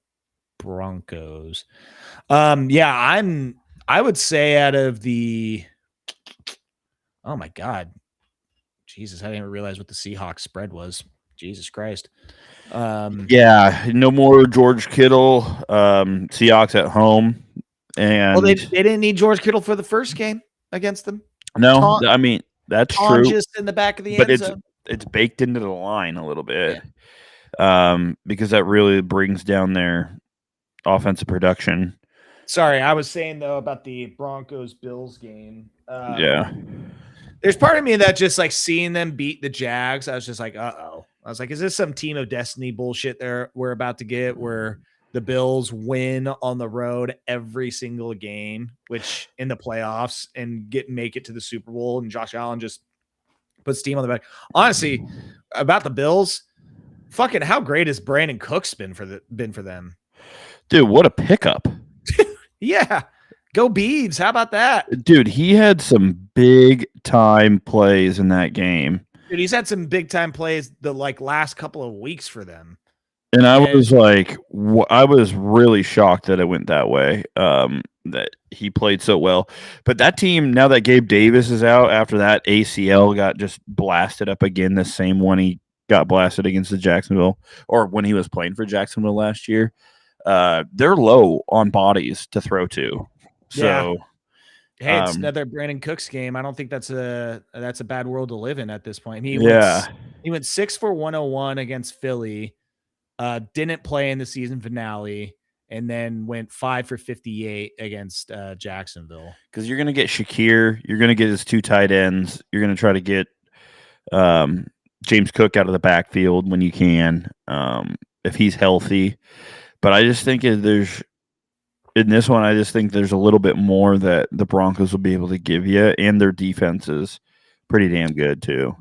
Broncos. I would say out of the, oh my God, Jesus, I didn't even realize what the Seahawks spread was. Jesus Christ. Yeah, no more George Kittle. Seahawks at home, Well, and they didn't need George Kittle for the first game against them. no, Taun I mean that's Taun true, just in the back of the but end zone. it's baked into the line a little bit, Yeah. because that really brings down their offensive production. Sorry, I was saying though about the Broncos Bills game. Yeah, There's part of me that just like seeing them beat the Jags. I was just like, uh-oh. I was like, is this some team of destiny bullshit we're about to get where the Bills win on the road every single game, which in the playoffs and make it to the Super Bowl, and Josh Allen just puts steam on the back. Honestly, about the Bills, fucking how great has Brandon Cooks been for them? dude, what a pickup! Yeah. Go Beavs. How about that? Dude, he had some big time plays in that game. Dude, he's had some big time plays the like last couple of weeks for them. And I was like, I was really shocked that it went that way. That he played so well. But that team, now that Gabe Davis is out, after that ACL got just blasted up again, the same one he got blasted against the Jacksonville, or when he was playing for Jacksonville last year. They're low on bodies to throw to. So, hey, it's another Brandon Cooks game. I don't think that's a bad world to live in at this point. He went 6 for 101 against Philly. Didn't play in the season finale, and then went 5 for 58 against Jacksonville. Because you're gonna get Shakir, you're gonna get his 2 tight ends, you're gonna try to get James Cook out of the backfield when you can, if he's healthy. But I just think there's in this one, I just think there's a little bit more that the Broncos will be able to give you, and their defense is pretty damn good too.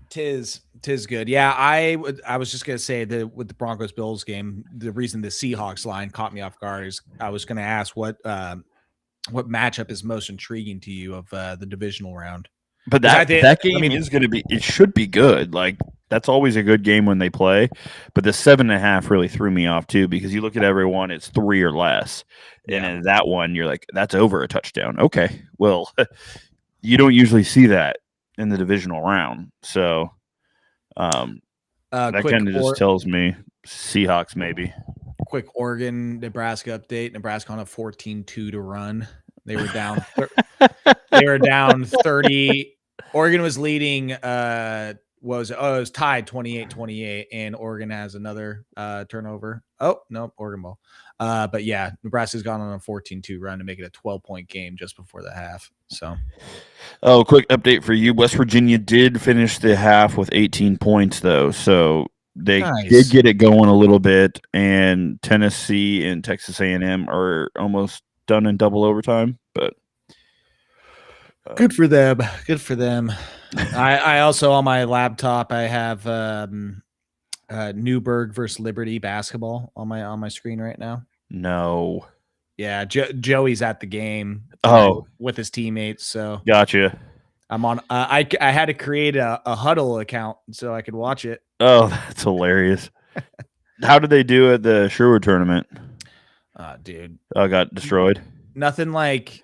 Tis good. Yeah, I was just gonna say that with the Broncos Bills game, the reason the Seahawks line caught me off guard is I was gonna ask what matchup is most intriguing to you of the divisional round. But that game is going to be. It should be good. Like that's always a good game when they play. But the 7.5 really threw me off too, because you look at everyone, it's 3 or less, and in that one, you're like, that's over a touchdown. Okay, well, you don't usually see that in the divisional round, so that kind of just tells me Seahawks maybe. Quick Oregon Nebraska update. Nebraska on a 14-2 to run. They were down. They were down 30. Oregon was leading. It was tied 28-28, and Oregon has another turnover. Oh no, Oregon ball. But yeah, Nebraska's gone on a 14-2 run to make it a 12-point game just before the half. So, quick update for you: West Virginia did finish the half with 18 points, though, so they did get it going a little bit. And Tennessee and Texas A&M are almost done in double overtime, but good for them. Good for them. I also on my laptop I have Newburgh versus Liberty basketball on my screen right now. No. Yeah, Joey's at the game. With his teammates. So gotcha. I'm on. I had to create a Huddle account so I could watch it. Oh, that's hilarious. How did they do at the Sherwood tournament? Dude. Got destroyed. Nothing like,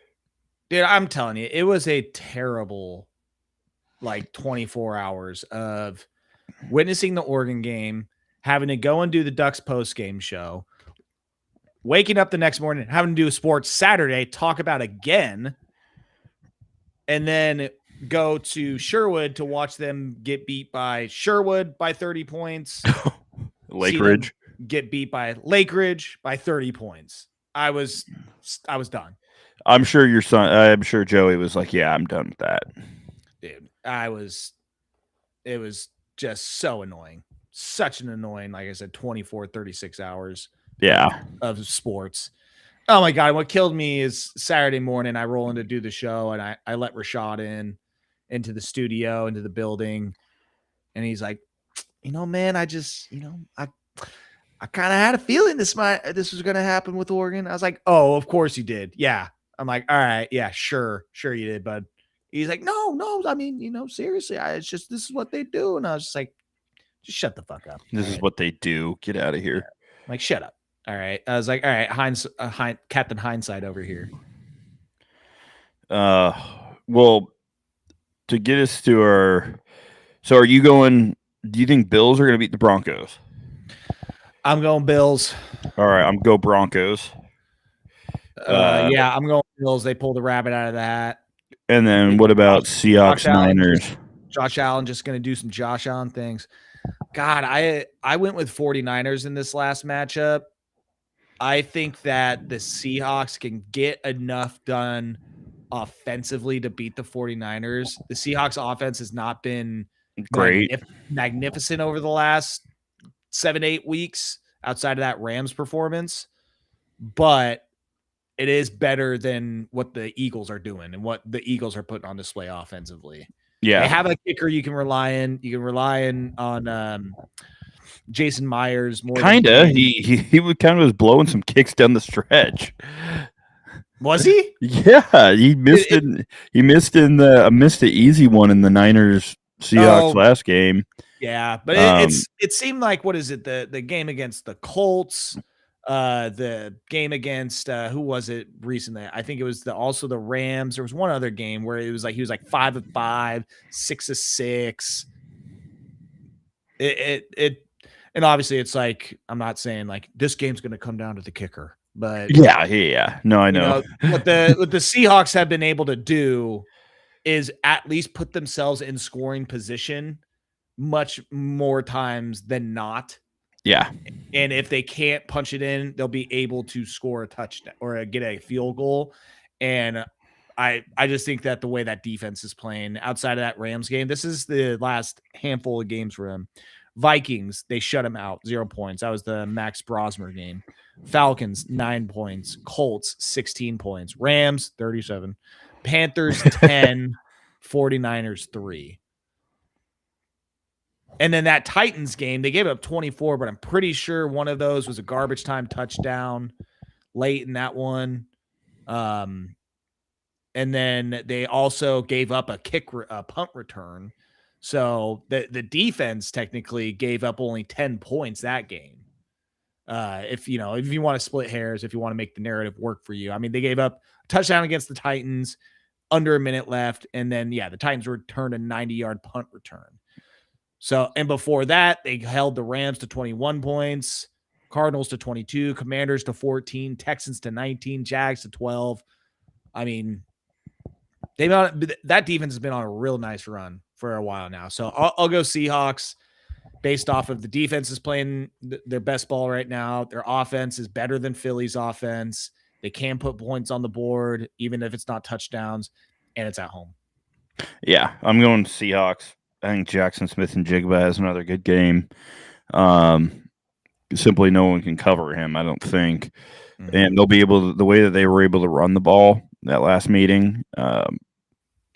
dude, I'm telling you, it was a terrible, 24 hours of witnessing the Oregon game, having to go and do the Ducks post game show, waking up the next morning, having to do Sports Saturday, talk about again, and then go to Sherwood to watch them get beat by Sherwood by 30 points. Lake Ridge get beat by Lake Ridge by 30 points. I was done. I'm sure Joey was like, yeah, I'm done with that. Dude, it was just so annoying. Such an annoying, like I said, 24, 36 hours of sports. Oh my God. What killed me is Saturday morning, I roll in to do the show, and I let Rashad into the studio, into the building. And he's like, man, I just, I kind of had a feeling this was going to happen with Oregon. I was like, oh, of course you did. Yeah. I'm like, all right. Yeah, sure you did, bud. He's like, no. I mean, seriously, this is what they do. And I was just like, just shut the fuck up. This is what they do. Get out of here. Yeah. Like, shut up. All right. I was like, all right, Captain Hindsight over here. Well, to get us to so are you going, do you think Bills are going to beat the Broncos? I'm going Bills. All right, I'm go Broncos. Yeah, I'm going Bills. They pulled the rabbit out of the hat. And then what about Seahawks Niners? Josh Allen just going to do some Josh Allen things. God, I went with 49ers in this last matchup. I think that the Seahawks can get enough done offensively to beat the 49ers. The Seahawks offense has not been Great. magnificent over the last 7-8 weeks outside of that Rams performance, but it is better than what the Eagles are doing and what the Eagles are putting on display offensively. Yeah. They have a kicker you can rely on. You can rely on Jason Myers more. Kinda. He kind of was blowing some kicks down the stretch. Was he? Yeah, he missed it. He missed missed the easy one in the Niners Seahawks last game. Yeah, but it seemed like, what is it? The game against the Colts, the game against who was it recently? I think it was also the Rams. There was one other game where it was like he was like 5 of 5, 6 of 6. And obviously it's like, I'm not saying like this game's going to come down to the kicker, but yeah. No, I know. What the Seahawks have been able to do is at least put themselves in scoring position much more times than not. Yeah. And if they can't punch it in, they'll be able to score a touchdown or get a field goal. And I just think that the way that defense is playing outside of that Rams game, this is the last handful of games for them. Vikings, they shut them out, 0 points. That was the Max Brosmer game. Falcons, 9 points. Colts, 16 points. Rams, 37. Panthers, 10. 49ers, 3. And then that Titans game, they gave up 24, but I'm pretty sure one of those was a garbage time touchdown late in that one. And then they also gave up a punt return. So the defense technically gave up only 10 points that game. If you want to split hairs, if you want to make the narrative work for you. I mean, they gave up a touchdown against the Titans, under a minute left, and then the Titans returned a 90-yard punt return. So, and before that, they held the Rams to 21 points, Cardinals to 22, Commanders to 14, Texans to 19, Jags to 12. I mean, that defense has been on a real nice run for a while now. So I'll go Seahawks based off of the defense is playing their best ball right now. Their offense is better than Philly's offense. They can put points on the board, even if it's not touchdowns, and it's at home. Yeah, I'm going Seahawks. I think Jackson Smith and Jigba has another good game. Simply no one can cover him, I don't think. Mm-hmm. And they'll be able to, the way that they were able to run the ball that last meeting,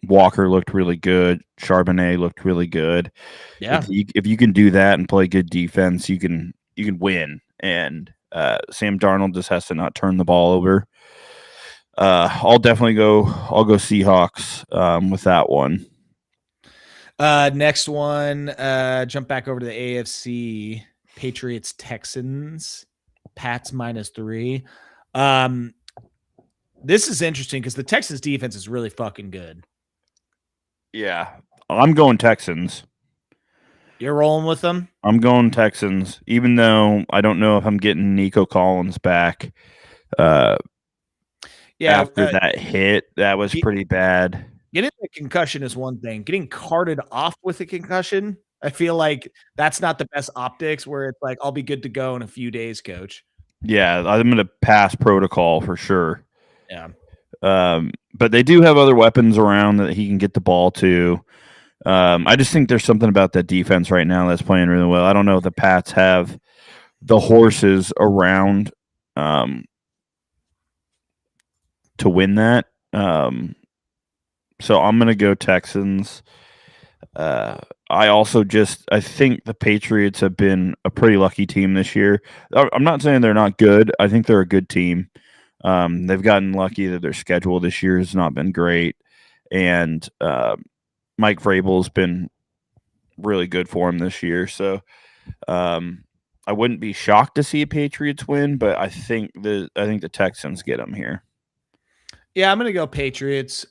Walker looked really good. Charbonnet looked really good. Yeah. If you can do that and play good defense, you can win. And Sam Darnold just has to not turn the ball over. I'll go Seahawks with that one. Next one, jump back over to the AFC. Patriots Texans. Pats -3. This is interesting because the Texans defense is really fucking good. Yeah, I'm going Texans. You're rolling with them? I'm going Texans, even though I don't know if I'm getting Nico Collins back. After that hit, that was pretty bad. Getting a concussion is one thing. Getting carted off with a concussion, I feel like that's not the best optics, where it's like, I'll be good to go in a few days, coach. Yeah, I'm going to pass protocol for sure. Yeah. But they do have other weapons around that he can get the ball to. I just think there's something about that defense right now that's playing really well. I don't know if the Pats have the horses around to win that. So I'm going to go Texans. I think the Patriots have been a pretty lucky team this year. I'm not saying they're not good. I think they're a good team. They've gotten lucky that their schedule this year has not been great. And Mike Vrabel's been really good for him this year. So I wouldn't be shocked to see a Patriots win, but I think the Texans get them here. Yeah, I'm going to go Patriots.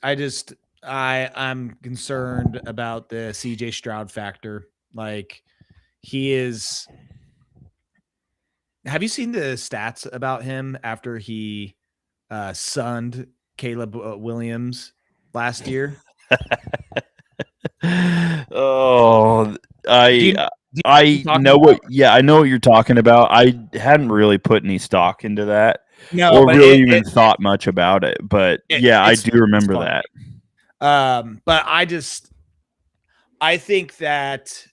I'm concerned about the CJ Stroud factor. Like, he is Have you seen the stats about him after he sunned Caleb Williams last year? Oh, Do I you, do you know what I'm I talking know what. about? Yeah, I know what you're talking about. I hadn't really put any stock into that, No, or but really even thought much about it. But yeah, I do it's remember funny. that. But I think that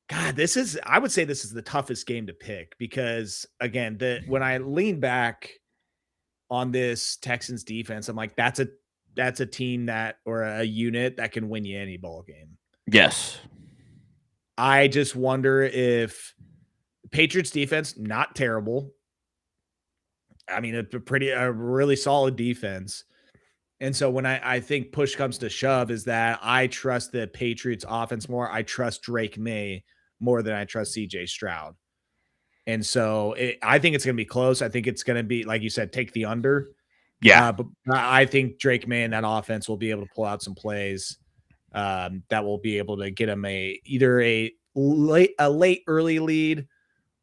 God, I would say this is the toughest game to pick because again, when I lean back on this Texans defense, I'm like, that's a team that or a unit that can win you any ball game. Yes. I just wonder if Patriots defense, not terrible. I mean, a really solid defense. And so when I think push comes to shove, is that I trust the Patriots offense more. I trust Drake May more than I trust CJ Stroud. And so I think it's going to be close. I think it's going to be, like you said, take the under. Yeah. But I think Drake May and that offense will be able to pull out some plays that will be able to get him either a late early lead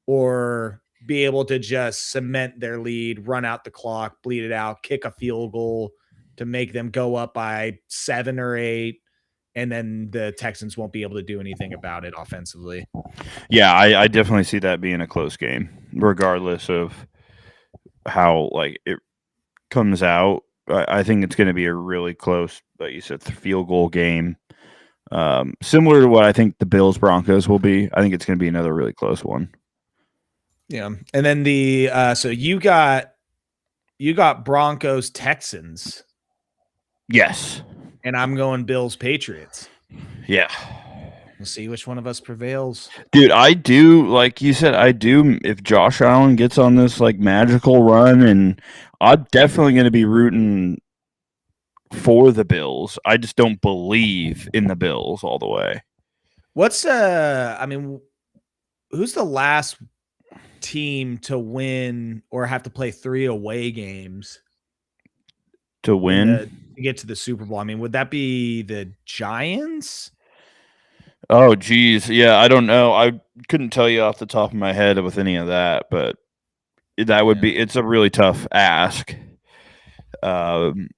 or be able to just cement their lead, run out the clock, bleed it out, kick a field goal to make them go up by 7 or 8, and then the Texans won't be able to do anything about it offensively. Yeah, I definitely see that being a close game, regardless of how like it comes out. I think it's going to be a really close, like you said, field goal game. Similar to what I think the Bills Broncos will be. I think it's going to be another really close one. Yeah. And then so you got Broncos Texans, Yes. and I'm going Bills Patriots. Yeah. We'll see which one of us prevails. Dude, I do, like you said, I do. If Josh Allen gets on this like magical run, and I'm definitely going to be rooting for the Bills. I just don't believe in the Bills all the way. What's I mean, who's the last team to win or have to play 3 away games To to win? get to the Super Bowl? I mean, would that be the Giants? Oh, geez. Yeah, I don't know. I couldn't tell you off the top of my head with any of that, but that would Yeah. be, it's a really tough ask. Um,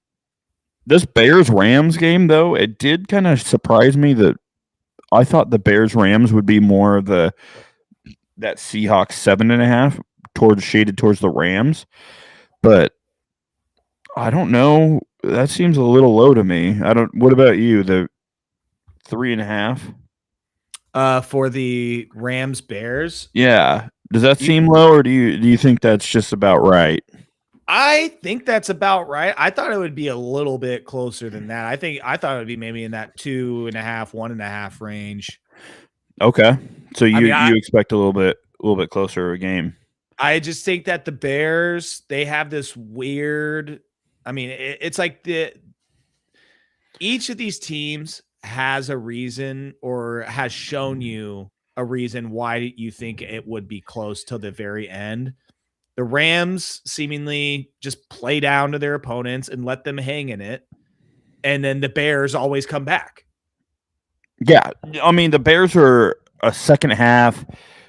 this Bears Rams game, though, it did kind of surprise me that I thought the Bears Rams would be more of that Seahawks 7.5 shaded towards the Rams, but I don't know. That seems a little low to me. I don't. What about you? The 3.5? For the Rams Bears, Yeah. Does that you seem low, or do you think that's just about right? I think that's about right. I thought it would be a little bit closer than that. I thought it would be maybe in that 2.5, 1.5 range. Okay. So I you mean, you expect a little bit closer of a game. I just think that the Bears, they have this weird. I mean, it's like each of these teams has a reason or has shown you a reason why you think it would be close till the very end. The Rams seemingly just play down to their opponents and let them hang in it. And then the Bears always come back. Yeah. I mean, the Bears are a second half,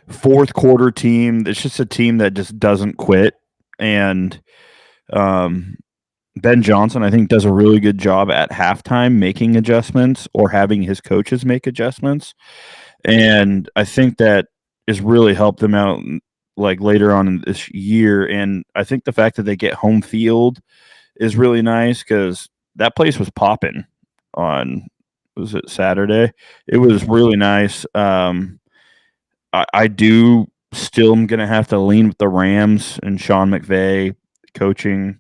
fourth quarter team. It's just a team that just doesn't quit. And um, Ben Johnson, I think, does a really good job at halftime making adjustments or having his coaches make adjustments. And I think that has really helped them out like later on in this year. And I think the fact that they get home field is really nice because that place was popping on, was it Saturday? It was really nice. I do still am going to have to lean with the Rams and Sean McVay coaching.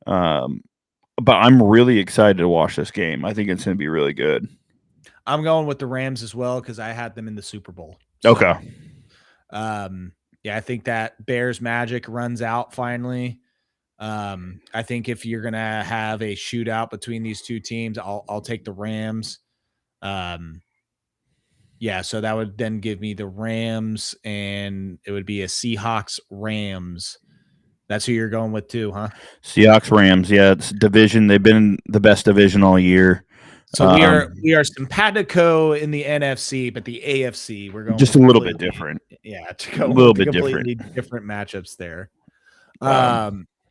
Um, but I'm really excited to watch this game. I think it's going to be really good. I'm going with the Rams as well because I had them in the Super Bowl. Okay. So, yeah, I think that Bears magic runs out finally. I think if you're gonna have a shootout between these two teams, I'll take the Rams. Um, yeah, so that would then give me the Rams, and it would be a Seahawks Rams. That's who you're going with too, huh? Seahawks Rams. Yeah, it's division. They've been the best division all year. So we are simpatico in the NFC, but the AFC we're going just with a little bit different. Yeah, to A go little with the bit different. completely different matchups there.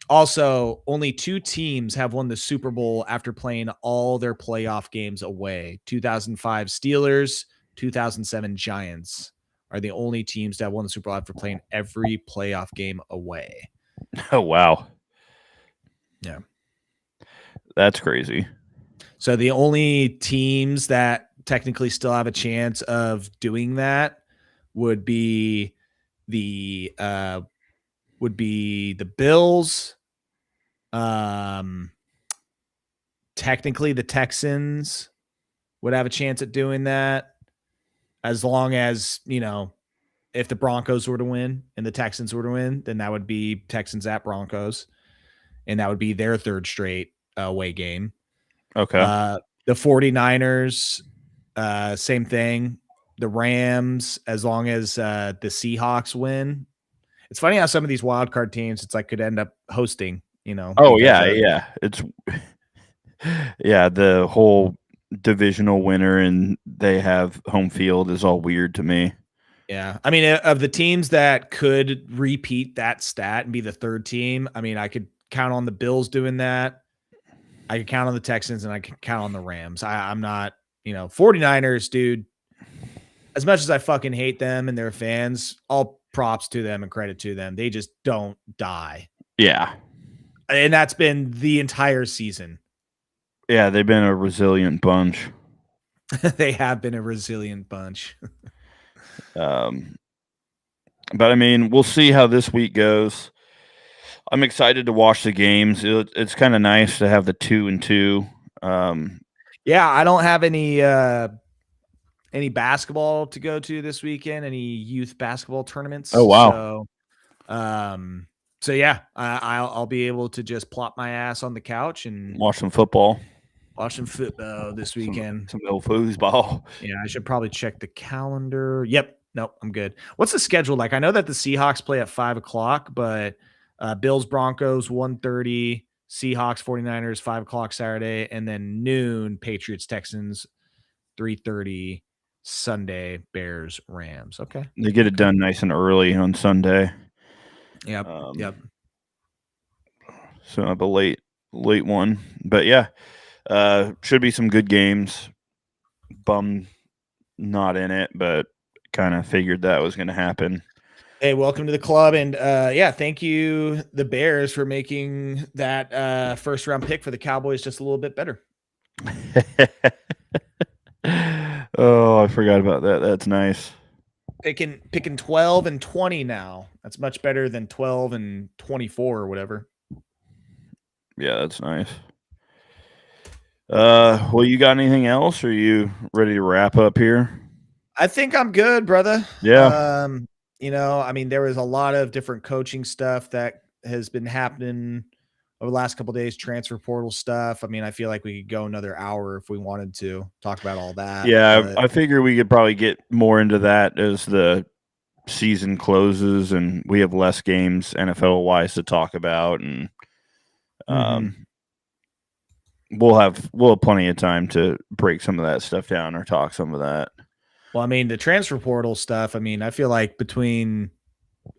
Also, only 2 teams have won the Super Bowl after playing all their playoff games away. 2005 Steelers, 2007 Giants are the only teams that won the Super Bowl after playing every playoff game away. Oh, wow. Yeah. That's crazy. So the only teams that technically still have a chance of doing that would be the Bills, technically the Texans would have a chance at doing that, as long as, if the Broncos were to win and the Texans were to win, then that would be Texans at Broncos, and that would be their 3rd straight away game. Okay. The 49ers, same thing. The Rams, as long as the Seahawks win. It's funny how some of these wild card teams, it's like, could end up hosting, Oh, yeah. It's the whole divisional winner and they have home field is all weird to me. Yeah. I mean, of the teams that could repeat that stat and be the 3rd team, I mean, I could count on the Bills doing that. I could count on the Texans, and I could count on the Rams. I'm not, 49ers, dude. As much as I fucking hate them and their fans, all props to them and credit to them. They just don't die. Yeah. And that's been the entire season. Yeah, they've been a resilient bunch. They have been a resilient bunch. But I mean, we'll see how this week goes. I'm excited to watch the games. It's kind of nice to have the 2-2. Yeah, I don't have any basketball to go to this weekend, any youth basketball tournaments. Oh, wow. So yeah, I'll be able to just plop my ass on the couch and watch some football. Watch some football this weekend. Some old foosball. Yeah, I should probably check the calendar. Yep. Nope, I'm good. What's the schedule like? I know that the Seahawks play at 5:00, but Bills, Broncos, 1:30, Seahawks, 49ers, 5:00 Saturday, and then noon, Patriots, Texans, 3:30 Sunday, Bears, Rams. Okay. They get it done nice and early on Sunday. Yep. Yep. So a late one. But yeah. Should be some good games. Bummed not in it, but kind of figured that was going to happen. Hey, welcome to the club. And yeah, thank you, the Bears, for making that first round pick for the Cowboys just a little bit better. Oh, I forgot about that. That's nice. Picking 12 and 20 now. That's much better than 12 and 24 or whatever. Yeah, that's nice. Well, you got anything else? Or are you ready to wrap up here? I think I'm good, brother. Yeah. I mean, there was a lot of different coaching stuff that has been happening over the last couple of days, transfer portal stuff. I mean, I feel like we could go another hour if we wanted to talk about all that. Yeah, I figure we could probably get more into that as the season closes and we have less games NFL wise to talk about, and we'll have plenty of time to break some of that stuff down or talk some of that. Well, I mean, the transfer portal stuff, I mean, I feel like between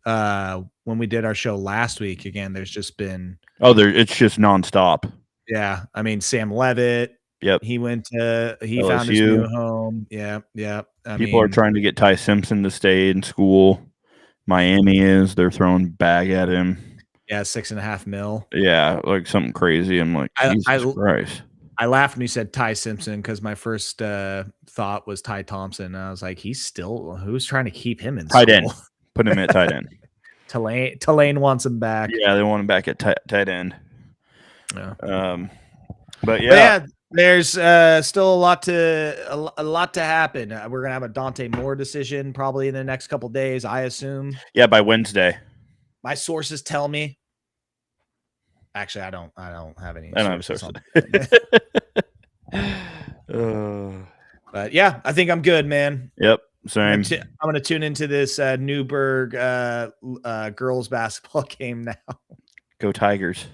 when we did our show last week, again, there's just been it's just nonstop. Yeah. I mean, Sam Levitt. Yep. He found his new home. Yeah. Yeah. People are trying to get Ty Simpson to stay in school. Miami they're throwing bag at him. Yeah, $6.5 million. Yeah, like something crazy. I'm like, Jesus Christ. I laughed when you said Ty Simpson because my first thought was Ty Thompson. I was like, who's trying to keep him in tight school? End. Put him at tight end. Tulane wants him back. Yeah, they want him back at tight end. Yeah. But yeah, there's still a lot to happen. We're gonna have a Dante Moore decision probably in the next couple of days, I assume. Yeah, by Wednesday. My sources tell me. Actually, I don't have any. I don't have sources. But yeah, I think I'm good, man. Yep, same. I'm gonna tune into this Newburgh girls basketball game now. Go Tigers!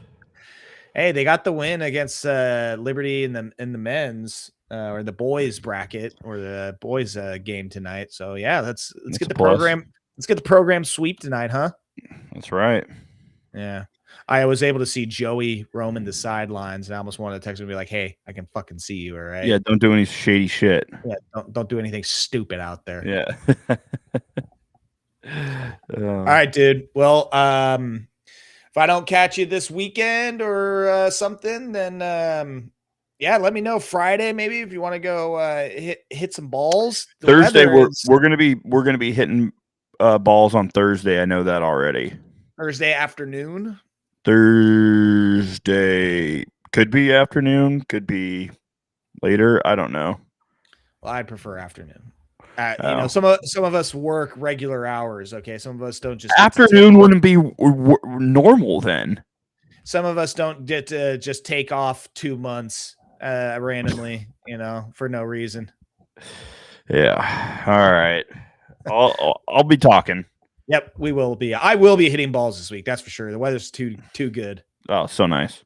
Hey, they got the win against Liberty in the men's. or the boys bracket or the boys game tonight. So yeah, let's That's get a the plus. program. Let's get the program sweep tonight, huh? That's right. Yeah. I was able to see Joey roaming the sidelines, and I almost wanted to text him and be like, "Hey, I can fucking see you, all right? Yeah, don't do any shady shit. Yeah, don't do anything stupid out there." Yeah. All right, dude. Well, if I don't catch you this weekend or something, then yeah, let me know Friday maybe if you want to go hit some balls. The Thursday weather is we're gonna be hitting balls on Thursday. I know that already. Thursday afternoon. Thursday could be afternoon, could be later. I don't know. Well, I'd prefer afternoon. Oh. Some of us work regular hours. Okay, some of us don't just get to Afternoon wouldn't be normal then. some of us don't get to just take off 2 months randomly, for no reason. Yeah. All right. I'll be talking. Yep, we will be. I will be hitting balls this week. That's for sure. The weather's too good. Oh, so nice.